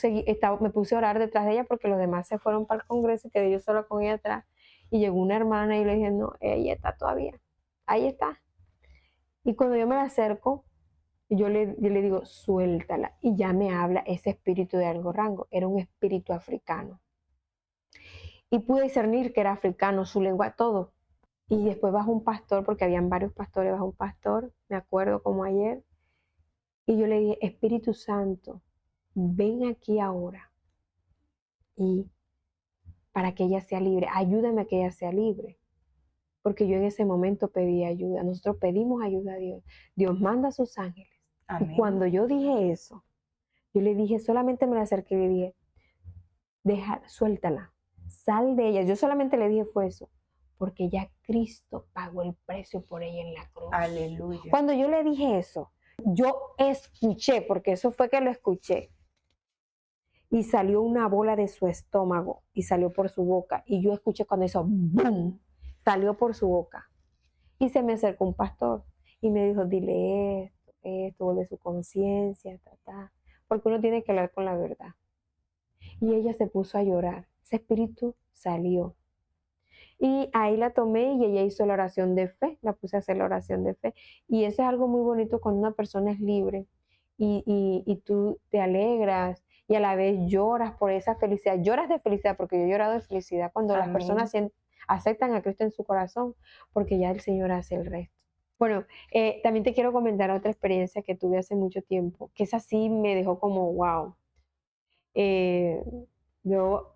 Speaker 3: me puse a orar detrás de ella porque los demás se fueron para el congreso y quedé yo sola con ella atrás. Y llegó una hermana y le dije, no, ella está todavía. Ahí está. Y cuando yo me la acerco, yo le digo, suéltala. Y ya me habla ese espíritu de algo rango. Era un espíritu africano. Y pude discernir que era africano, su lengua, todo. Y después bajó un pastor, porque habían varios pastores, bajó un pastor, me acuerdo como ayer. Y yo le dije, Espíritu Santo, ven aquí ahora. Y para que ella sea libre, ayúdame a que ella sea libre. Porque yo en ese momento pedí ayuda. Nosotros pedimos ayuda a Dios. Dios manda a sus ángeles. Amén. Y cuando yo dije eso, yo le dije, solamente me la acerqué y le dije, suéltala, sal de ella. Yo solamente le dije fue eso, porque ya Cristo pagó el precio por ella en la cruz.
Speaker 2: Aleluya.
Speaker 3: Cuando yo le dije eso, yo escuché, porque eso fue que lo escuché, y salió una bola de su estómago y salió por su boca. Y yo escuché cuando hizo ¡boom! Salió por su boca. Y se me acercó un pastor y me dijo, dile esto, vuelve su conciencia, porque uno tiene que hablar con la verdad. Y ella se puso a llorar. Ese espíritu salió. Y ahí la tomé y ella hizo la oración de fe, la puse a hacer la oración de fe. Y eso es algo muy bonito cuando una persona es libre y tú te alegras y a la vez lloras por esa felicidad. Lloras de felicidad, porque yo he llorado de felicidad cuando Amén. Las personas aceptan a Cristo en su corazón, porque ya el Señor hace el resto. Bueno, también te quiero comentar otra experiencia que tuve hace mucho tiempo, que esa sí me dejó como wow. Yo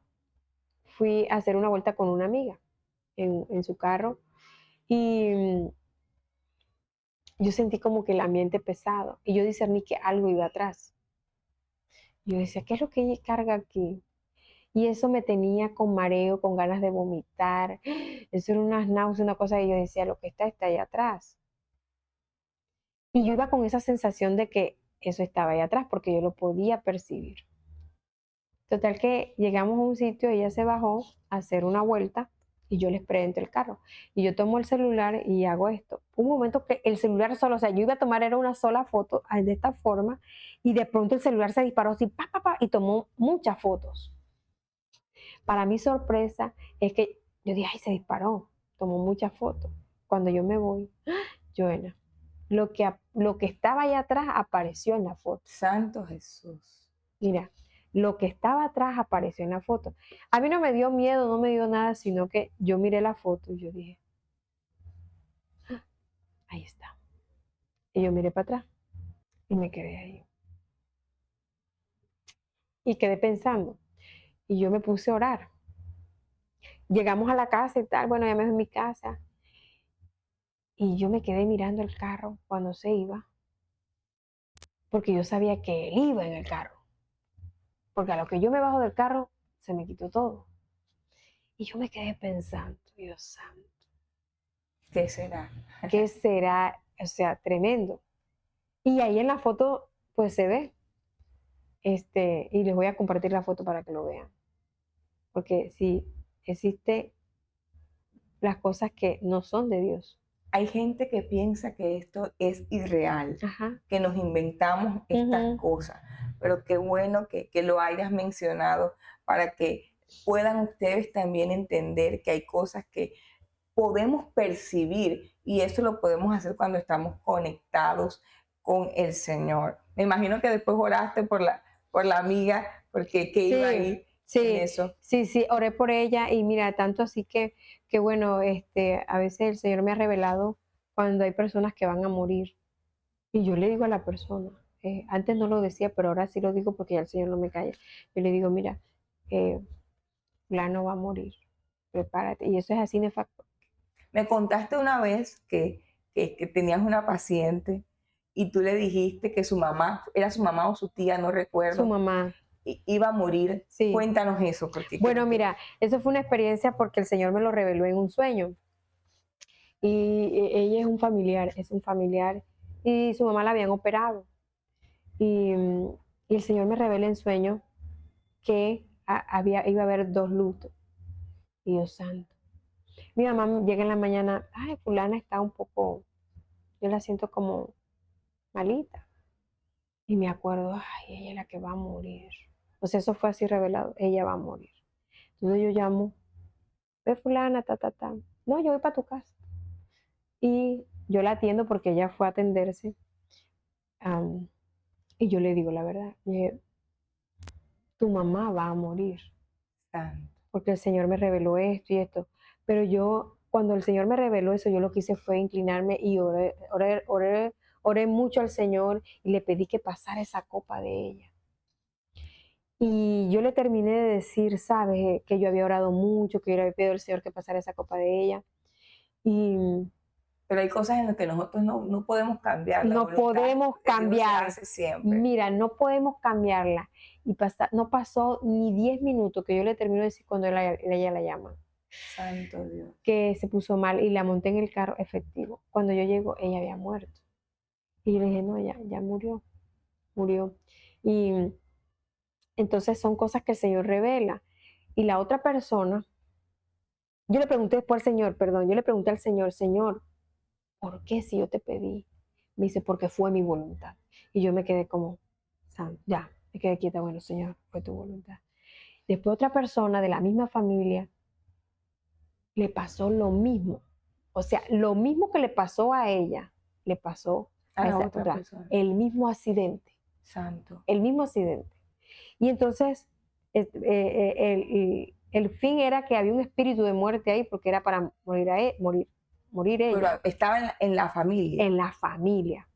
Speaker 3: fui a hacer una vuelta con una amiga en su carro y yo sentí como que el ambiente pesado y yo discerní que algo iba atrás. Yo decía, ¿qué es lo que ella carga aquí? Y eso me tenía con mareo, con ganas de vomitar. Eso era unas náuseas, una cosa que yo decía, lo que está allá atrás. Y yo iba con esa sensación de que eso estaba allá atrás porque yo lo podía percibir. Total que llegamos a un sitio, ella se bajó a hacer una vuelta y yo le esperé dentro del carro. Y yo tomo el celular y hago esto. Un momento que el celular solo, o sea, yo iba a tomar era una sola foto de esta forma y de pronto el celular se disparó así, y tomó muchas fotos. Para mi sorpresa es que yo dije, ay, se disparó, tomó muchas fotos. cuando yo me voy, Joana, lo que estaba allá atrás apareció en la foto.
Speaker 2: Santo Jesús.
Speaker 3: Mira, lo que estaba atrás apareció en la foto. A mí no me dio miedo, no me dio nada, sino que yo miré la foto y yo dije, ahí está. Y yo miré para atrás y me quedé ahí. Y quedé pensando. Y yo me puse a orar. Llegamos a la casa y tal, bueno, ya me fui a mi casa. Y yo me quedé mirando el carro cuando se iba, porque yo sabía que él iba en el carro. Porque a lo que yo me bajo del carro, se me quitó todo. Y yo me quedé pensando, Dios santo,
Speaker 2: ¿Qué será?
Speaker 3: ¿qué será? O sea, tremendo. Y ahí en la foto, pues se ve. Y les voy a compartir la foto para que lo vean. Porque sí, existe las cosas que no son de Dios.
Speaker 2: Hay gente que piensa que esto es irreal,
Speaker 3: Ajá.
Speaker 2: que nos inventamos estas cosas, pero qué bueno que lo hayas mencionado para que puedan ustedes también entender que hay cosas que podemos percibir y eso lo podemos hacer cuando estamos conectados con el Señor. Me imagino que después oraste por la amiga, porque que iba ahí en
Speaker 3: Sí,
Speaker 2: eso.
Speaker 3: sí, oré por ella y mira, tanto así que bueno, a veces el Señor me ha revelado cuando hay personas que van a morir y yo le digo a la persona, antes no lo decía, pero ahora sí lo digo porque ya el Señor no me calla. Yo le digo, mira, fulano va a morir, prepárate. Y eso es así nefasto.
Speaker 2: Me contaste una vez que tenías una paciente y tú le dijiste que su mamá, era su mamá o su tía, no
Speaker 3: Su
Speaker 2: recuerdo,
Speaker 3: mamá,
Speaker 2: iba a morir.
Speaker 3: sí.
Speaker 2: Cuéntanos eso, porque
Speaker 3: Bueno, mira, eso fue una experiencia porque el Señor me lo reveló en un sueño. Y ella es un familiar, y su mamá la habían operado. Y el Señor me revela en sueño que iba a haber 2 lutos. Dios santo. Mi mamá llega en la mañana, ay, fulana está un poco, yo la siento como malita. Y me acuerdo, ay, ella es la que va a morir. O sea, eso fue así revelado, ella va a morir. Entonces yo llamo, ve fulana, ta, ta, ta. No, yo voy para tu casa. Y yo la atiendo porque ella fue a atenderse. Y yo le digo la verdad, le dije, tu mamá va a morir,
Speaker 2: Santo.
Speaker 3: porque el Señor me reveló esto y esto. Pero yo, cuando el Señor me reveló eso, yo lo que hice fue inclinarme y oré mucho al Señor y le pedí que pasara esa copa de ella. Y yo le terminé de decir, sabes, que yo había orado mucho, que yo le había pedido al Señor que pasara esa copa de ella. Y
Speaker 2: Pero hay cosas en las que nosotros no podemos cambiar. La
Speaker 3: no
Speaker 2: voluntad
Speaker 3: podemos
Speaker 2: de Dios se
Speaker 3: cambiar.
Speaker 2: hace siempre.
Speaker 3: Mira, no podemos cambiarla. Y no pasó ni 10 minutos que yo le termino de decir cuando ella la llama,
Speaker 2: Santo Dios.
Speaker 3: que se puso mal y la monté en el carro efectivo. Cuando yo llego, ella había muerto. Y yo le dije, no, ya murió, murió. Y entonces son cosas que el Señor revela. Y la otra persona, yo le pregunté después al Señor, perdón, yo le pregunté al Señor, Señor, ¿por qué si yo te pedí? Me dice, porque fue mi voluntad. Y yo me quedé como, ya, me quedé quieta, bueno, Señor, fue tu voluntad. Después otra persona de la misma familia le pasó lo mismo. O sea, lo mismo que le pasó a ella, le pasó
Speaker 2: A
Speaker 3: a
Speaker 2: la
Speaker 3: esa
Speaker 2: otra
Speaker 3: otra,
Speaker 2: persona.
Speaker 3: el mismo accidente.
Speaker 2: Santo.
Speaker 3: El mismo accidente. Y entonces, el fin era que había un espíritu de muerte ahí porque era para morir
Speaker 2: Pero
Speaker 3: ella.
Speaker 2: estaba en la familia.
Speaker 3: En la familia.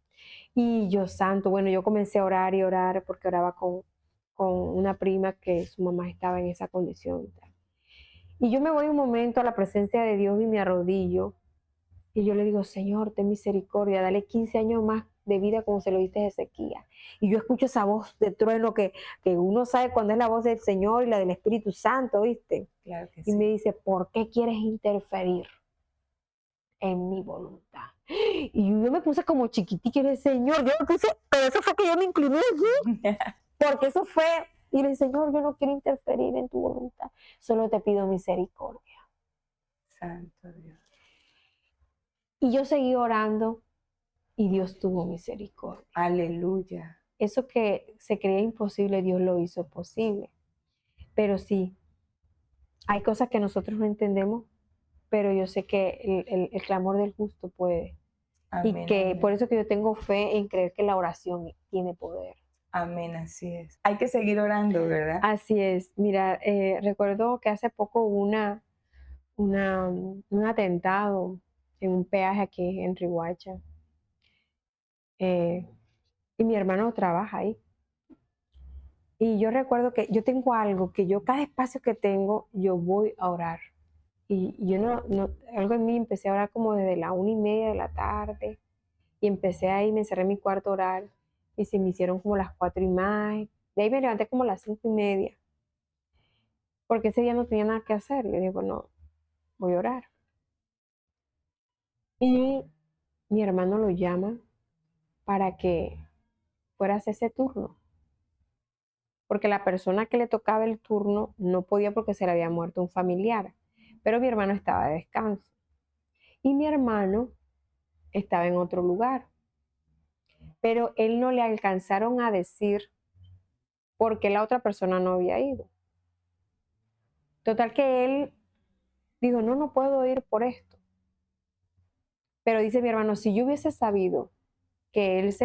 Speaker 3: Y yo santo, bueno, yo comencé a orar y orar porque oraba con una prima que su mamá estaba en esa condición. Y yo me voy un momento a la presencia de Dios y me arrodillo y yo le digo, Señor, ten misericordia, dale 15 años más de vida como se lo diste a Ezequiel. Y yo escucho esa voz de trueno que uno sabe cuando es la voz del Señor y la del Espíritu Santo, ¿viste?
Speaker 2: Claro que
Speaker 3: Y
Speaker 2: sí.
Speaker 3: me dice, ¿por qué quieres interferir en mi voluntad? Y yo me puse como chiquitica y le dije, Señor, yo no quise, pero eso fue que yo me incliné allí, porque eso fue, y le dije, Señor, yo no quiero interferir en tu voluntad, solo te pido misericordia.
Speaker 2: Santo Dios.
Speaker 3: Y yo seguí orando y Dios tuvo misericordia.
Speaker 2: Aleluya.
Speaker 3: Eso que se creía imposible, Dios lo hizo posible. Pero sí, hay cosas que nosotros no entendemos pero yo sé que el clamor del justo puede.
Speaker 2: Amén,
Speaker 3: Y que
Speaker 2: amén.
Speaker 3: por eso que yo tengo fe en creer que la oración tiene poder.
Speaker 2: Amén, así es. Hay que seguir orando, ¿verdad?
Speaker 3: Así es. Mira, recuerdo que hace poco hubo un atentado en un peaje aquí en Riohacha. Y mi hermano trabaja ahí. Y yo recuerdo que yo tengo algo que yo, cada espacio que tengo, yo voy a orar. Y yo algo en mí empecé a orar como desde la 1:30 de la tarde. Y empecé ahí, me encerré en mi cuarto a orar. Y se me hicieron como las 4:00 y más. De ahí me levanté como a las 5:30. Porque ese día no tenía nada que hacer. Yo digo, no, voy a orar. Y mi hermano lo llama para que fuera a hacer ese turno. Porque la persona que le tocaba el turno no podía porque se le había muerto un familiar. Pero mi hermano estaba de descanso. Y mi hermano estaba en otro lugar. Pero él no le alcanzaron a decir por qué la otra persona no había ido. Total que él dijo, no, no puedo ir por esto. Pero dice mi hermano, si yo hubiese sabido que él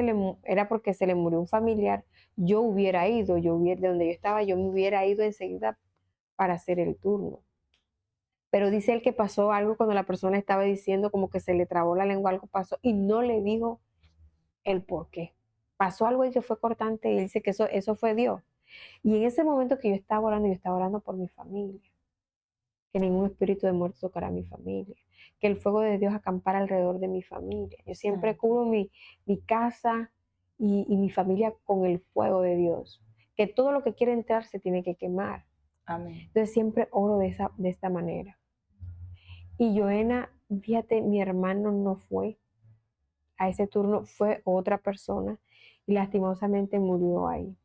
Speaker 3: era porque se le murió un familiar, yo hubiera ido, de donde yo estaba, yo me hubiera ido enseguida para hacer el turno. Pero dice él que pasó algo cuando la persona estaba diciendo como que se le trabó la lengua, algo pasó y no le dijo el por qué. Pasó algo y que fue cortante y dice que eso fue Dios. Y en ese momento que yo estaba orando por mi familia, que ningún espíritu de muerte tocara a mi familia, que el fuego de Dios acampara alrededor de mi familia. Yo siempre cubro mi casa y mi familia con el fuego de Dios, que todo lo que quiere entrar se tiene que quemar.
Speaker 2: Amén.
Speaker 3: Entonces siempre oro de esta manera. Y Joena, fíjate, mi hermano no fue a ese turno, fue otra persona y lastimosamente murió ahí.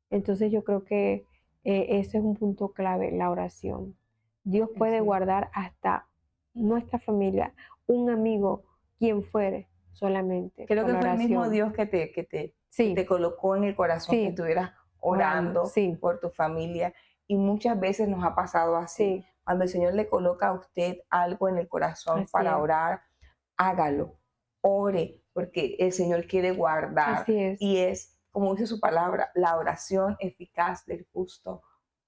Speaker 3: Entonces yo creo que ese es un punto clave, la oración. Dios puede guardar hasta nuestra familia, un amigo, quien fuere, solamente
Speaker 2: Creo
Speaker 3: con
Speaker 2: que
Speaker 3: la
Speaker 2: fue el mismo
Speaker 3: oración.
Speaker 2: Dios que te
Speaker 3: Sí,
Speaker 2: colocó en el corazón que
Speaker 3: sí,
Speaker 2: estuvieras
Speaker 3: orando,
Speaker 2: orando
Speaker 3: sí,
Speaker 2: por tu familia. Y muchas veces nos ha pasado así.
Speaker 3: sí,
Speaker 2: Cuando el Señor le coloca a usted algo en el corazón
Speaker 3: así
Speaker 2: para
Speaker 3: es,
Speaker 2: orar, hágalo, ore, porque el Señor quiere guardar.
Speaker 3: así es,
Speaker 2: Y es, como dice su palabra, la oración eficaz del justo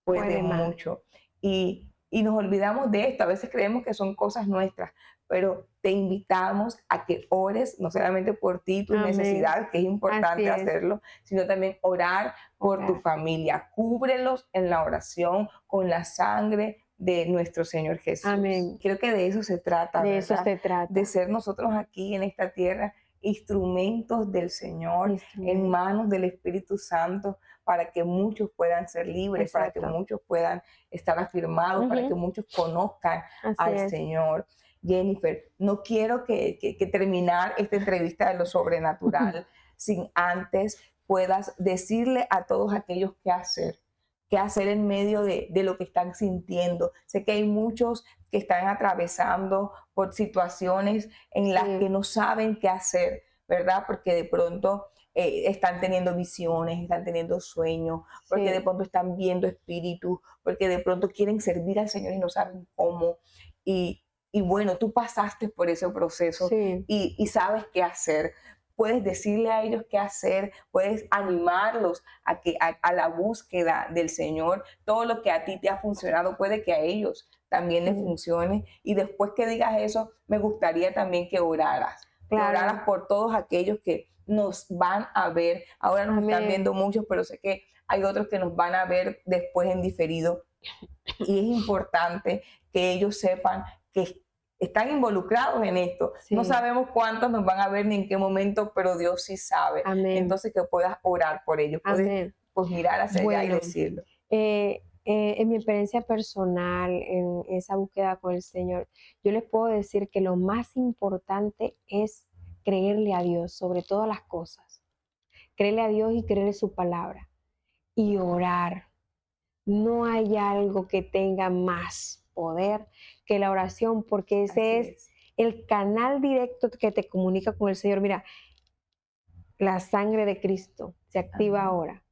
Speaker 2: puede
Speaker 3: puede más.
Speaker 2: mucho. Y nos olvidamos de esto. A veces creemos que son cosas nuestras, pero te invitamos a que ores no solamente por ti, tus
Speaker 3: Amén,
Speaker 2: necesidades, que es
Speaker 3: así
Speaker 2: importante
Speaker 3: es,
Speaker 2: hacerlo, sino también orar por tu
Speaker 3: orar,
Speaker 2: familia. Cúbrelos en la oración con la sangre de nuestro Señor Jesús.
Speaker 3: amén.
Speaker 2: Creo que de eso se trata,
Speaker 3: De eso
Speaker 2: ¿verdad?
Speaker 3: se
Speaker 2: De
Speaker 3: trata,
Speaker 2: ser nosotros aquí en esta tierra instrumentos del Señor en
Speaker 3: instrumento.
Speaker 2: manos del Espíritu Santo para que muchos puedan ser libres, para que
Speaker 3: Exacto.
Speaker 2: muchos puedan estar afirmados, para que
Speaker 3: Ujú,
Speaker 2: muchos conozcan
Speaker 3: así
Speaker 2: al
Speaker 3: es.
Speaker 2: Señor. Jennifer, no quiero que terminar esta entrevista de lo sobrenatural sin antes puedas decirle a todos aquellos qué hacer en medio de lo que están sintiendo. Sé que hay muchos que están atravesando por situaciones en las que
Speaker 3: Sí,
Speaker 2: no saben qué hacer, ¿verdad? Porque de pronto están teniendo visiones, están teniendo sueños, porque de
Speaker 3: sí,
Speaker 2: pronto están viendo espíritus, porque de pronto quieren servir al Señor y no saben cómo. Y bueno, tú pasaste por ese proceso
Speaker 3: sí,
Speaker 2: y sabes qué hacer. Puedes decirle a ellos qué hacer, puedes animarlos a la búsqueda del Señor. Todo lo que a ti te ha funcionado puede que a ellos también les
Speaker 3: sí,
Speaker 2: funcione. Y después que digas eso, me gustaría también que oraras
Speaker 3: claro.
Speaker 2: por todos aquellos que nos van a ver. Ahora nos están
Speaker 3: Amén.
Speaker 2: viendo muchos, pero sé que hay otros que nos van a ver después en diferido. Y es importante que ellos sepan que están involucrados en esto. No
Speaker 3: Sí,
Speaker 2: sabemos cuántos nos van a ver ni en qué momento, pero Dios sí sabe.
Speaker 3: amén,
Speaker 2: Entonces que puedas orar por ellos, puedes
Speaker 3: amén.
Speaker 2: pues mirar hacia allá y
Speaker 3: Bueno,
Speaker 2: decirlo.
Speaker 3: en mi experiencia personal, en esa búsqueda con el Señor, yo les puedo decir que lo más importante es creerle a Dios sobre todas las cosas. Creerle a Dios y creerle su palabra. Y orar. No hay algo que tenga más poder que la oración, porque ese
Speaker 2: Así
Speaker 3: es
Speaker 2: es.
Speaker 3: el canal directo que te comunica con el Señor. Mira, la sangre de Cristo se activa
Speaker 2: Amén.
Speaker 3: ahora.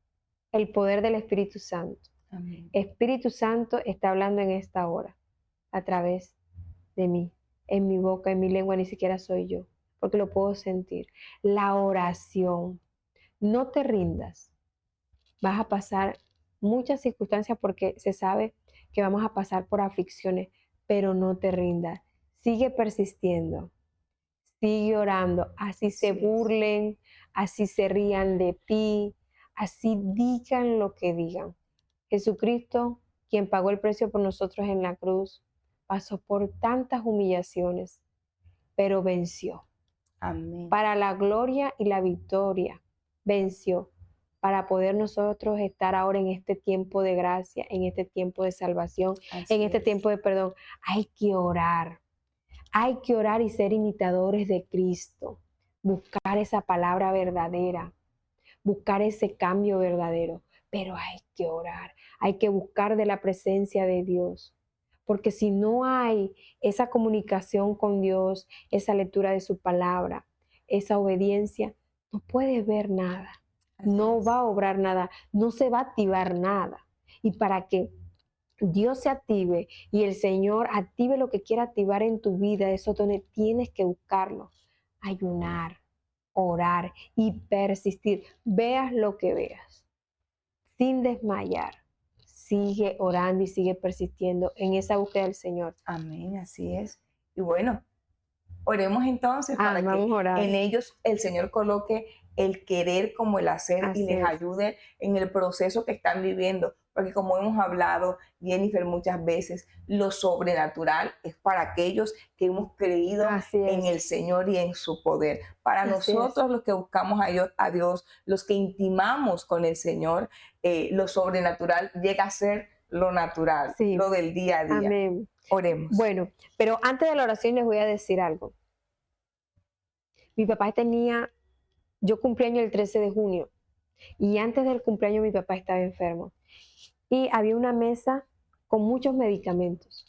Speaker 3: El poder del Espíritu Santo.
Speaker 2: Amén.
Speaker 3: Espíritu Santo está hablando en esta hora a través de mí. En mi boca, en mi lengua, ni siquiera soy yo, porque lo puedo sentir. La oración. No te rindas. Vas a pasar muchas circunstancias porque se sabe que vamos a pasar por aflicciones, pero no te rindas. Sigue persistiendo, sigue orando, así se
Speaker 2: Así es.
Speaker 3: burlen, así se rían de ti, así digan lo que digan. Jesucristo, quien pagó el precio por nosotros en la cruz, pasó por tantas humillaciones, pero venció.
Speaker 2: Amén.
Speaker 3: Para la gloria y la victoria, venció, para poder nosotros estar ahora en este tiempo de gracia, en este tiempo de salvación,
Speaker 2: Así
Speaker 3: en este
Speaker 2: es.
Speaker 3: tiempo de perdón. Hay que orar y ser imitadores de Cristo, buscar esa palabra verdadera, buscar ese cambio verdadero, pero hay que orar, hay que buscar de la presencia de Dios, porque si no hay esa comunicación con Dios, esa lectura de su palabra, esa obediencia, no puedes ver nada,
Speaker 2: Así
Speaker 3: no
Speaker 2: es.
Speaker 3: va a obrar nada, no se va a activar nada. Y para que Dios se active y el Señor active lo que quiera activar en tu vida, eso donde tienes que buscarlo, ayunar, orar y persistir. Veas lo que veas, sin desmayar. Sigue orando y sigue persistiendo en esa búsqueda del Señor.
Speaker 2: Amén, así es. Y bueno, oremos entonces para que
Speaker 3: Vamos a orar.
Speaker 2: en ellos el Señor coloque el querer como el hacer y
Speaker 3: Así
Speaker 2: les
Speaker 3: es.
Speaker 2: ayude en el proceso que están viviendo. Porque como hemos hablado, Jennifer, muchas veces, lo sobrenatural es para aquellos que hemos creído
Speaker 3: Así
Speaker 2: en el
Speaker 3: es.
Speaker 2: Señor y en su poder. Para
Speaker 3: Así es.
Speaker 2: nosotros los que buscamos a Dios, los que intimamos con el Señor, lo sobrenatural llega a ser lo natural,
Speaker 3: Sí.
Speaker 2: lo del día a día.
Speaker 3: Amén.
Speaker 2: Oremos.
Speaker 3: Bueno, pero antes de la oración les voy a decir algo. Mi papá yo cumplí año el 13 de junio y antes del cumpleaños mi papá estaba enfermo y había una mesa con muchos medicamentos,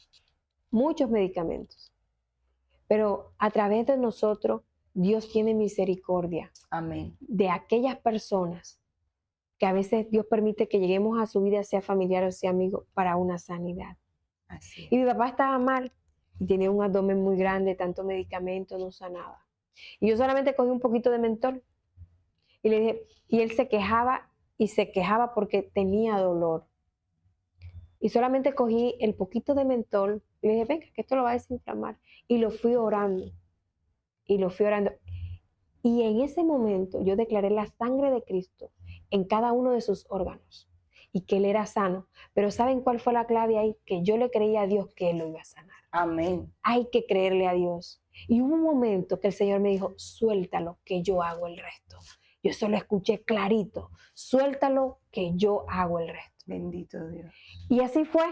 Speaker 3: pero a través de nosotros Dios tiene misericordia
Speaker 2: Amén.
Speaker 3: de aquellas personas que a veces Dios permite que lleguemos a su vida, sea familiar o sea amigo, para una sanidad.
Speaker 2: Así
Speaker 3: Y
Speaker 2: es.
Speaker 3: mi papá estaba mal y tenía un abdomen muy grande, tanto medicamento, no sanaba. Y yo solamente cogí un poquito de mentol y le dije, y él se quejaba y se quejaba porque tenía dolor. Y solamente cogí el poquito de mentol y le dije, venga, que esto lo va a desinflamar. Y lo fui orando, y lo fui orando. Y en ese momento yo declaré la sangre de Cristo en cada uno de sus órganos y que él era sano. Pero ¿saben cuál fue la clave ahí? Que yo le creía a Dios que él lo iba a sanar.
Speaker 2: Amén.
Speaker 3: Hay que creerle a Dios. Y hubo un momento que el Señor me dijo, suéltalo, que yo hago el resto. Yo eso lo escuché clarito, suéltalo, que yo hago el resto.
Speaker 2: Bendito Dios.
Speaker 3: Y así fue.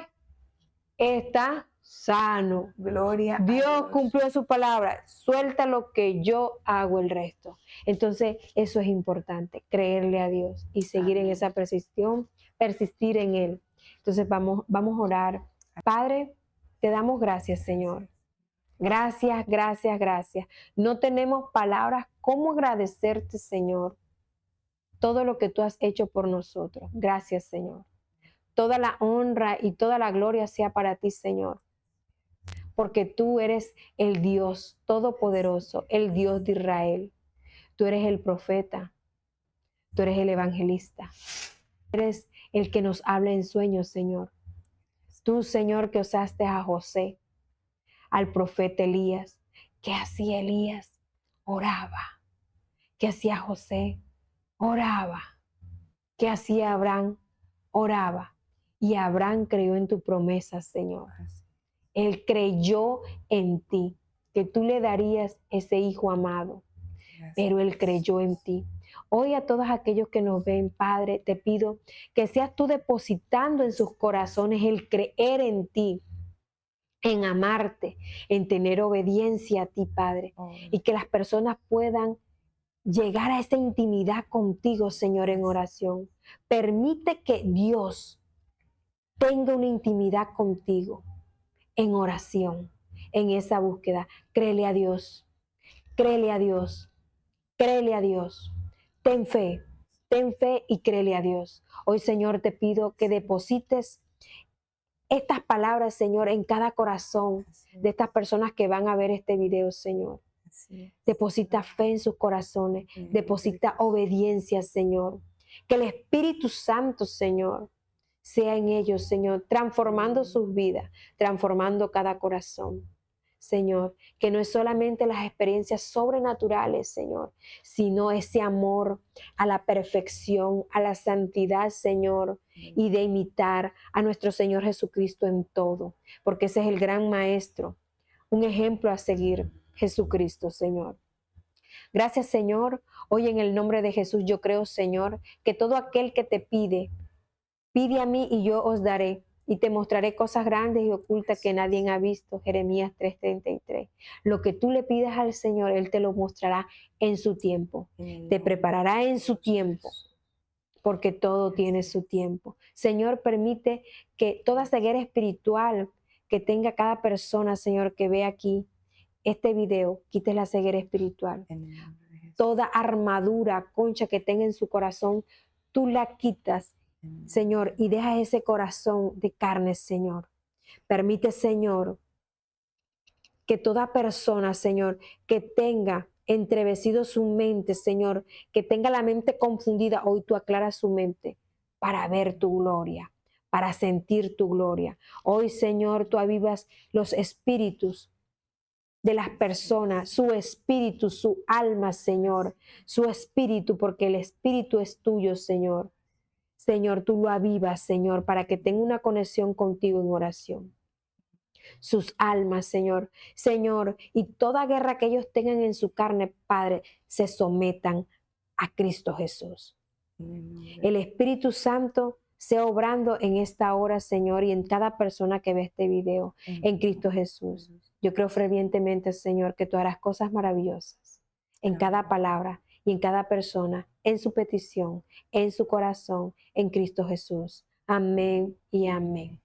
Speaker 3: Está sano.
Speaker 2: Gloria a
Speaker 3: Dios
Speaker 2: Dios.
Speaker 3: cumplió su palabra. Suéltalo, que yo hago el resto. Entonces, eso es importante, creerle a Dios y seguir en
Speaker 2: Amén.
Speaker 3: esa persistión, persistir en Él. Entonces, vamos a orar. Padre, te damos gracias, Señor. Gracias, gracias, gracias. No tenemos palabras cómo agradecerte, Señor, todo lo que tú has hecho por nosotros. Gracias, Señor. Toda la honra y toda la gloria sea para ti, Señor, porque tú eres el Dios todopoderoso, el Dios de Israel. Tú eres el profeta, tú eres el evangelista, eres el que nos habla en sueños, Señor. Tú, Señor, que usaste a José, al profeta Elías. ¿Qué hacía Elías? Oraba. ¿Qué hacía José? Oraba. ¿Qué hacía Abraham? Oraba. Y Abraham creyó en tu promesa, Señor. Él creyó en ti, que tú le darías ese hijo amado, pero él creyó en ti. Hoy a todos aquellos que nos ven, Padre, te pido que seas tú depositando en sus corazones el creer en ti, en amarte, en tener obediencia a ti, Padre, y que las personas puedan llegar a esa intimidad contigo, Señor, en oración. Permite que Dios tenga una intimidad contigo en oración, en esa búsqueda. Créele a Dios, créele a Dios, créele a Dios. Ten fe y créele a Dios. Hoy, Señor, te pido que deposites estas palabras, Señor, en cada corazón de estas personas que van a ver este video, Señor. Deposita fe en sus corazones, deposita obediencia, Señor. Que el Espíritu Santo, Señor, sea en ellos, Señor, transformando sus vidas, transformando cada corazón. Señor, que no es solamente las experiencias sobrenaturales, Señor, sino ese amor a la perfección, a la santidad, Señor, y de imitar a nuestro Señor Jesucristo en todo, porque ese es el gran Maestro, un ejemplo a seguir, Jesucristo, Señor. Gracias, Señor. Hoy en el nombre de Jesús yo creo, Señor, que todo aquel que te pide a mí y yo os daré, y te mostraré cosas grandes y ocultas que nadie ha visto. Jeremías 3:33. Lo que tú le pidas al Señor, Él te lo mostrará en su tiempo. Te preparará en su tiempo, porque todo tiene su tiempo. Señor, permite que toda ceguera espiritual que tenga cada persona, Señor, que ve aquí este video, quites la ceguera espiritual. Toda armadura, concha que tenga en su corazón, tú la quitas, Señor, y deja ese corazón de carne, Señor. Permite, Señor, que toda persona, Señor, que tenga entrevecido su mente, Señor, que tenga la mente confundida, hoy tú aclaras su mente para ver tu gloria, para sentir tu gloria. Hoy, Señor, tú avivas los espíritus de las personas, su espíritu, su alma, Señor, su espíritu, porque el espíritu es tuyo, Señor. Señor, tú lo avivas, Señor, para que tenga una conexión contigo en oración. Sus almas, Señor. Señor, y toda guerra que ellos tengan en su carne, Padre, se sometan a Cristo Jesús. El Espíritu Santo sea obrando en esta hora, Señor, y en cada persona que ve este video, en Cristo Jesús. Yo creo fervientemente, Señor, que tú harás cosas maravillosas en cada palabra y en cada persona, en su petición, en su corazón, en Cristo Jesús. Amén y amén.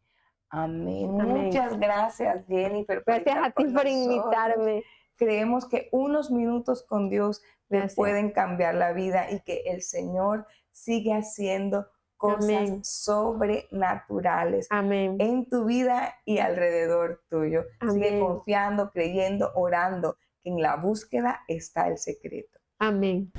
Speaker 2: Amén.
Speaker 3: Amén.
Speaker 2: Muchas gracias, Jennifer.
Speaker 3: Gracias a ti por invitarme.
Speaker 2: Creemos que unos minutos con Dios le
Speaker 3: Gracias.
Speaker 2: pueden cambiar la vida y que el Señor sigue haciendo cosas
Speaker 3: Amén.
Speaker 2: sobrenaturales
Speaker 3: Amén.
Speaker 2: en tu vida y alrededor tuyo. Sigue
Speaker 3: Amén.
Speaker 2: confiando, creyendo, orando, que en la búsqueda está el secreto.
Speaker 3: Amén.